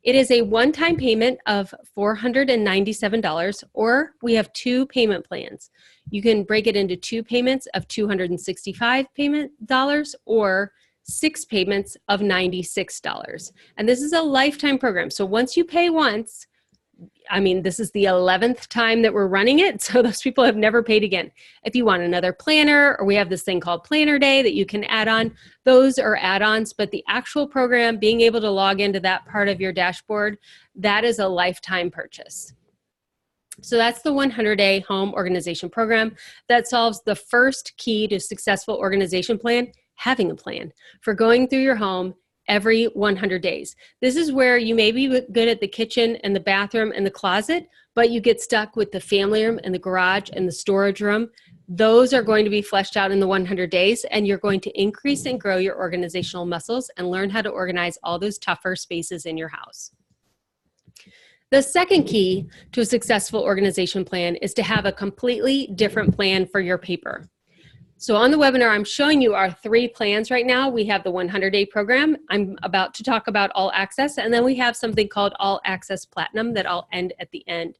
It is a one-time payment of $497, or we have 2 payment plans. You can break it into 2 payments of $265 or 6 payments of $96. And this is a lifetime program. So once you pay once, this is the 11th time that we're running it, so those people have never paid again. If you want another planner, or we have this thing called Planner Day that you can add on, those are add-ons, but the actual program, being able to log into that part of your dashboard, that is a lifetime purchase. So that's the 100-day home organization program that solves the first key to successful organization plan, having a plan for going through your home every 100 days. This is where you may be good at the kitchen and the bathroom and the closet, but you get stuck with the family room and the garage and the storage room. Those are going to be fleshed out in the 100 days, and you're going to increase and grow your organizational muscles and learn how to organize all those tougher spaces in your house. The second key to a successful organization plan is to have a completely different plan for your paper. So on the webinar, I'm showing you our 3 plans right now. We have the 100-day program. I'm about to talk about All Access, and then we have something called All Access Platinum that I'll end at the end.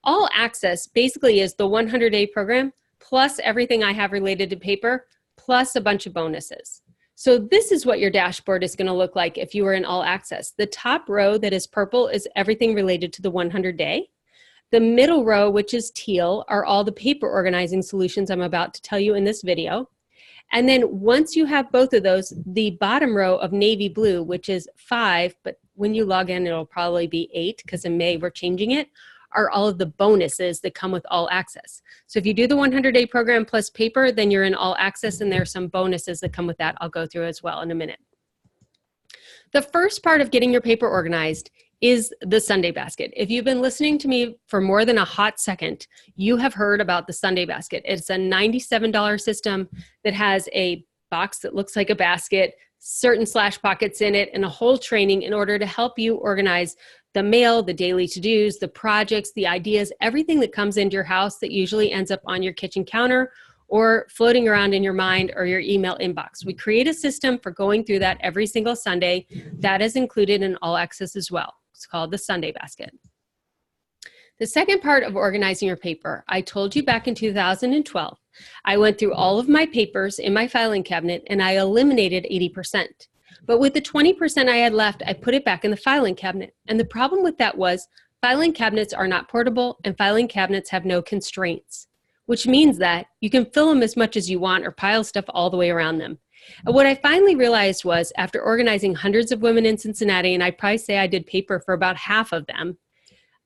All Access basically is the 100-day program plus everything I have related to paper plus a bunch of bonuses. So this is what your dashboard is going to look like if you were in All Access. The top row that is purple is everything related to the 100-day. The middle row, which is teal, are all the paper organizing solutions I'm about to tell you in this video. And then once you have both of those, the bottom row of navy blue, which is 5, but when you log in, it'll probably be 8 because in May we're changing it, are all of the bonuses that come with All Access. So if you do the 100-day program plus paper, then you're in All Access, and there are some bonuses that come with that I'll go through as well in a minute. The first part of getting your paper organized is the Sunday basket. If you've been listening to me for more than a hot second, you have heard about the Sunday basket. It's a $97 system that has a box that looks like a basket, certain slash pockets in it, and a whole training in order to help you organize the mail, the daily to-dos, the projects, the ideas, everything that comes into your house that usually ends up on your kitchen counter or floating around in your mind or your email inbox. We create a system for going through that every single Sunday. That is included in All Access as well. It's called the Sunday basket. The second part of organizing your paper, I told you back in 2012, I went through all of my papers in my filing cabinet and I eliminated 80%. But with the 20% I had left, I put it back in the filing cabinet. And the problem with that was filing cabinets are not portable and filing cabinets have no constraints, which means that you can fill them as much as you want or pile stuff all the way around them. And what I finally realized was after organizing hundreds of women in Cincinnati, and I probably say I did paper for about half of them,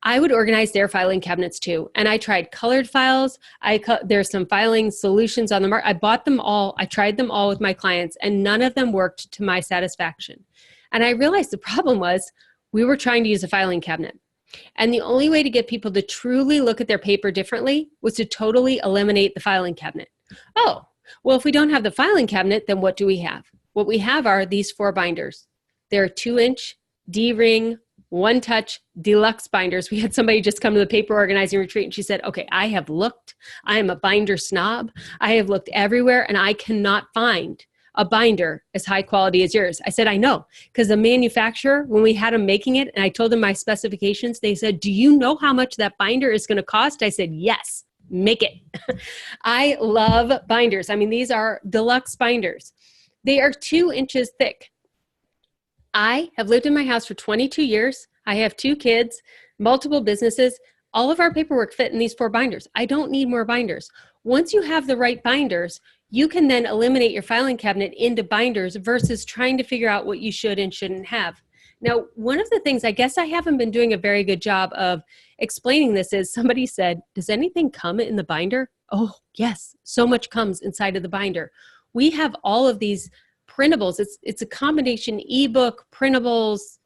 I would organize their filing cabinets too. And I tried colored files. There's some filing solutions on the market. I bought them all. I tried them all with my clients and none of them worked to my satisfaction. And I realized the problem was we were trying to use a filing cabinet. And the only way to get people to truly look at their paper differently was to totally eliminate the filing cabinet. Oh, well, if we don't have the filing cabinet, then what do we have? What we have are these 4 binders. They're 2-inch D-ring, 1-touch deluxe binders. We had somebody just come to the paper organizing retreat and she said, okay, I have looked. I am a binder snob. I have looked everywhere and I cannot find a binder as high quality as yours. I said, I know, because the manufacturer, when we had them making it and I told them my specifications, they said, do you know how much that binder is going to cost? I said, yes, make it. I love binders. I mean, these are deluxe binders. They are 2 inches thick. I have lived in my house for 22 years. I have 2 kids, multiple businesses. All of our paperwork fit in these 4 binders. I don't need more binders. Once you have the right binders, you can then eliminate your filing cabinet into binders versus trying to figure out what you should and shouldn't have. Now, one of the things I guess I haven't been doing a very good job of explaining this is somebody said, does anything come in the binder? Oh, yes, so much comes inside of the binder. We have all of these printables. It's a combination ebook, printables,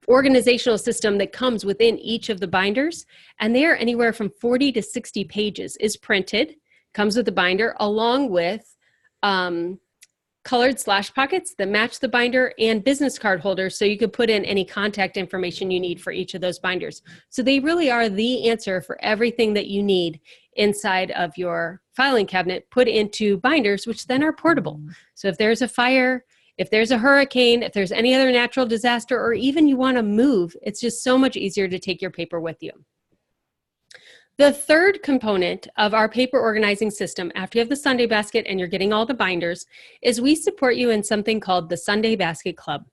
organizational system that comes within each of the binders. And they are anywhere from 40 to 60 pages is printed, comes with the binder along with colored slash pockets that match the binder and business card holders so you could put in any contact information you need for each of those binders. So they really are the answer for everything that you need inside of your filing cabinet put into binders, which then are portable. So if there's a fire, if there's a hurricane, if there's any other natural disaster, or even you want to move, it's just so much easier to take your paper with you. The third component of our paper organizing system, after you have the Sunday basket and you're getting all the binders, is we support you in something called the Sunday Basket Club.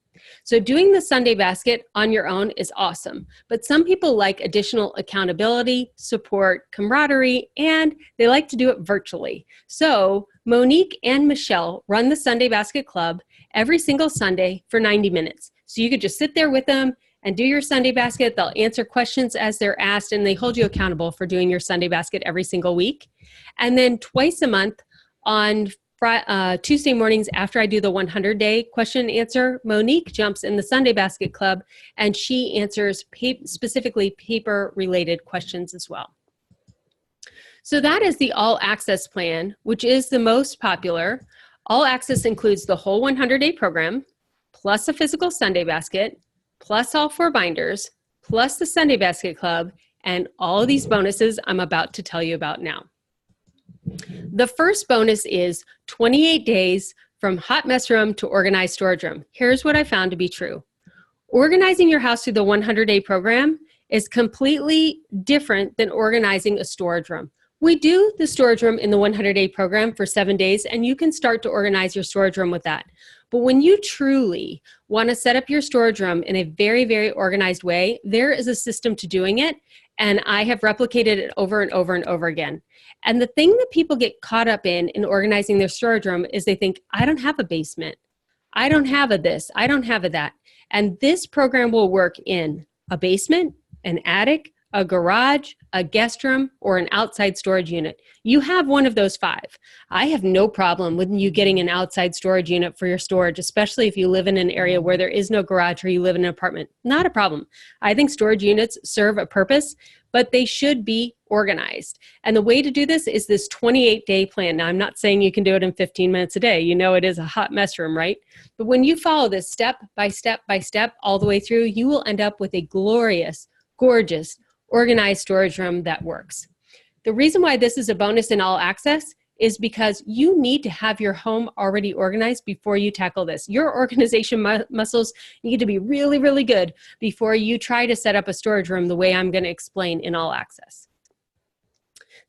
So doing the Sunday basket on your own is awesome, but some people like additional accountability, support, camaraderie, and they like to do it virtually. So Monique and Michelle run the Sunday Basket Club every single Sunday for 90 minutes. So you could just sit there with them and do your Sunday basket. They'll answer questions as they're asked, and they hold you accountable for doing your Sunday basket every single week. And then twice a month on Tuesday mornings after I do the 100-day question and answer, Monique jumps in the Sunday Basket Club, and she answers specifically paper-related questions as well. So that is the All Access plan, which is the most popular. All Access includes the whole 100-day program, plus a physical Sunday basket, plus all 4 binders, plus the Sunday Basket Club, and all of these bonuses I'm about to tell you about now. The first bonus is 28 days from hot mess room to organized storage room. Here's what I found to be true. Organizing your house through the 100-day program is completely different than organizing a storage room. We do the storage room in the 100-day program for 7 days, and you can start to organize your storage room with that. But when you truly want to set up your storage room in a very, very organized way, there is a system to doing it, and I have replicated it over and over and over again. And the thing that people get caught up in organizing their storage room is they think, I don't have a basement. I don't have a this. I don't have a that. And this program will work in a basement, an attic, a garage, a guest room, or an outside storage unit. You have one of those 5. I have no problem with you getting an outside storage unit for your storage, especially if you live in an area where there is no garage or you live in an apartment. Not a problem. I think storage units serve a purpose, but they should be organized. And the way to do this is this 28-day plan. Now, I'm not saying you can do it in 15 minutes a day. You know it is a hot mess room, right? But when you follow this step by step by step all the way through, you will end up with a glorious, gorgeous, organized storage room that works. The reason why this is a bonus in All Access is because you need to have your home already organized before you tackle this. Your organization muscles need to be really, really good before you try to set up a storage room the way I'm going to explain in All Access.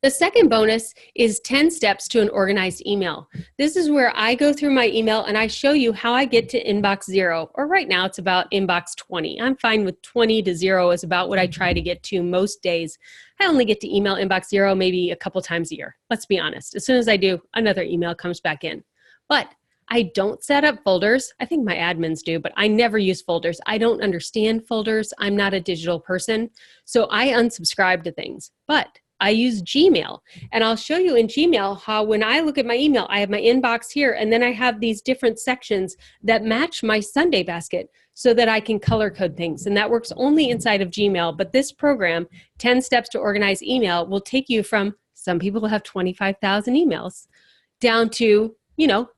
The second bonus is 10 steps to an organized email. This is where I go through my email and I show you how I get to inbox 0, or right now it's about inbox 20. I'm fine with 20 to 0 is about what I try to get to most days. I only get to email inbox 0 maybe a couple times a year. Let's be honest. As soon as I do, another email comes back in. But I don't set up folders. I think my admins do, but I never use folders. I don't understand folders. I'm not a digital person. So I unsubscribe to things. But I use Gmail, and I'll show you in Gmail how when I look at my email, I have my inbox here, and then I have these different sections that match my Sunday basket so that I can color code things. And that works only inside of Gmail. But this program, 10 Steps to Organize Email, will take you from, some people have 25,000 emails, down to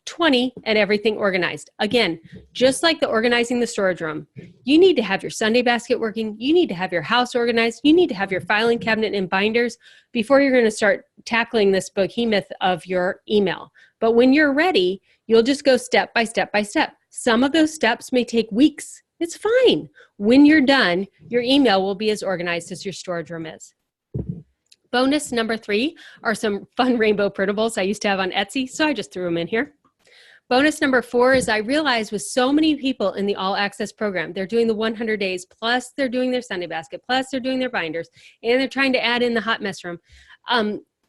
20 and everything organized. Again, just like the organizing the storage room, you need to have your Sunday basket working. You need to have your house organized. You need to have your filing cabinet and binders before you're going to start tackling this behemoth of your email. But when you're ready, you'll just go step by step by step. Some of those steps may take weeks. It's fine. When you're done, your email will be as organized as your storage room is. Bonus number 3 are some fun rainbow printables I used to have on Etsy, so I just threw them in here. Bonus number 4 is I realized with so many people in the All Access program, they're doing the 100 days, plus they're doing their Sunday basket, plus they're doing their binders, and they're trying to add in the hot mess room.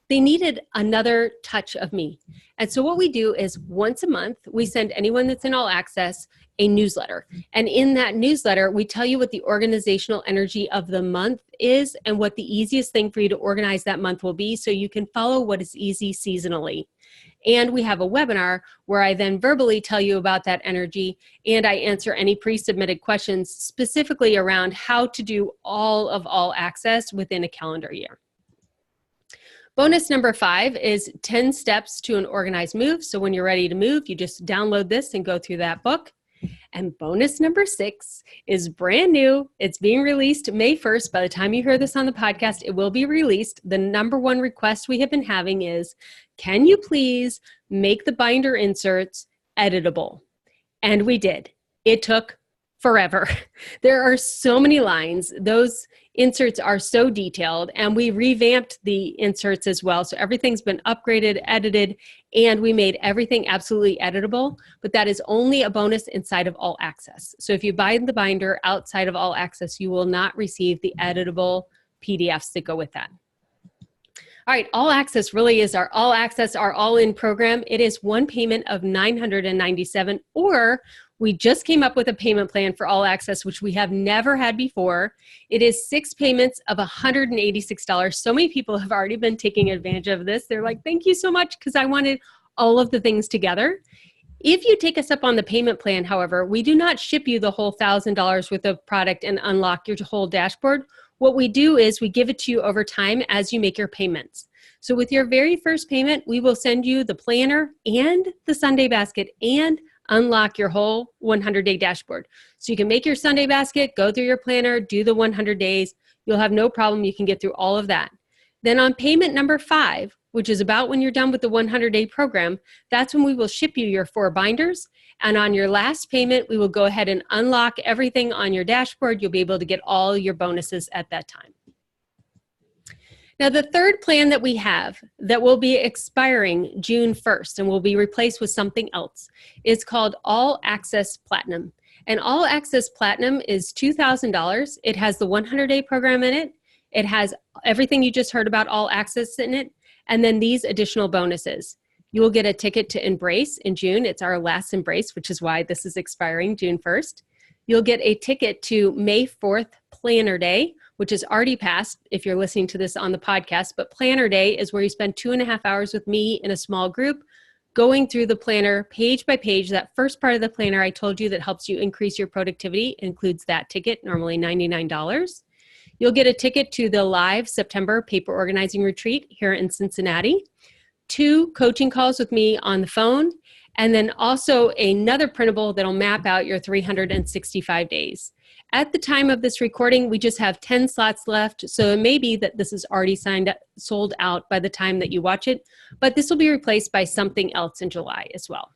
They needed another touch of me. And so what we do is once a month, we send anyone that's in All Access a newsletter. And in that newsletter, we tell you what the organizational energy of the month is and what the easiest thing for you to organize that month will be so you can follow what is easy seasonally. And we have a webinar where I then verbally tell you about that energy and I answer any pre-submitted questions specifically around how to do all of All Access within a calendar year. Bonus number 5 is 10 steps to an organized move. So when you're ready to move, you just download this and go through that book. And bonus number 6 is brand new. It's being released May 1st. By the time you hear this on the podcast, it will be released. The number 1 request we have been having is, can you please make the binder inserts editable? And we did. It took forever. There are so many lines. Those inserts are so detailed, and we revamped the inserts as well. So everything's been upgraded, edited, and we made everything absolutely editable, but that is only a bonus inside of All Access. So if you buy the binder outside of All Access, you will not receive the editable PDFs that go with that. All right, All Access really is our All Access, our all-in program. It is one payment of $997, or we just came up with a payment plan for All Access, which we have never had before. It is 6 payments of $186. So many people have already been taking advantage of this. They're like, thank you so much, because I wanted all of the things together. If you take us up on the payment plan, however, we do not ship you the whole $1,000 worth of product and unlock your whole dashboard. What we do is we give it to you over time as you make your payments. So with your very first payment, we will send you the planner and the Sunday basket and unlock your whole 100-day dashboard. So you can make your Sunday basket, go through your planner, do the 100 days. You'll have no problem. You can get through all of that. Then on payment number 5, which is about when you're done with the 100-day program, that's when we will ship you your 4 binders. And on your last payment, we will go ahead and unlock everything on your dashboard. You'll be able to get all your bonuses at that time. Now, the third plan that we have that will be expiring June 1st and will be replaced with something else is called All Access Platinum. And All Access Platinum is $2,000. It has the 100-day program in it. It has everything you just heard about All Access in it, and then these additional bonuses. You will get a ticket to Embrace in June. It's our last Embrace, which is why this is expiring June 1st. You'll get a ticket to May 4th Planner Day, which is already passed if you're listening to this on the podcast, but Planner Day is where you spend 2.5 hours with me in a small group going through the planner page by page. That first part of the planner I told you that helps you increase your productivity includes that ticket, normally $99. You'll get a ticket to the live September paper organizing retreat here in Cincinnati, 2 coaching calls with me on the phone, and then also another printable that'll map out your 365 days. At the time of this recording, we just have 10 slots left, so it may be that this is already sold out by the time that you watch it, but this will be replaced by something else in July as well.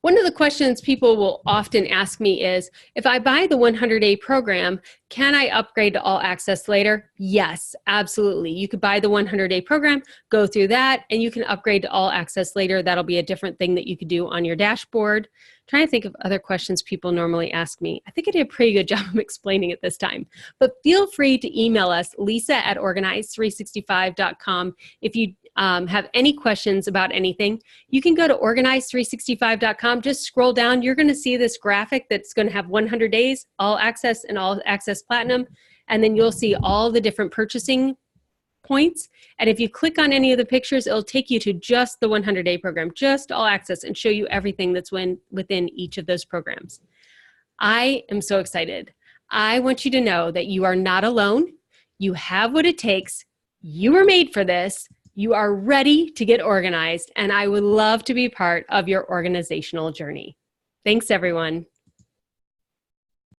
One of the questions people will often ask me is, if I buy the 100-day program, can I upgrade to All Access later? Yes, absolutely. You could buy the 100-day program, go through that, and you can upgrade to All Access later. That'll be a different thing that you could do on your dashboard. I'm trying to think of other questions people normally ask me. I think I did a pretty good job of explaining it this time. But feel free to email us, lisa@organize365.com, if you have any questions about anything. You can go to organize365.com, just scroll down. You're going to see this graphic that's going to have 100 days, All Access and All Access Platinum, and then you'll see all the different purchasing points. And if you click on any of the pictures, it'll take you to just the 100-day program, just All Access, and show you everything that's within each of those programs. I am so excited. I want you to know that you are not alone. You have what it takes. You were made for this. You are ready to get organized, and I would love to be part of your organizational journey. Thanks, everyone.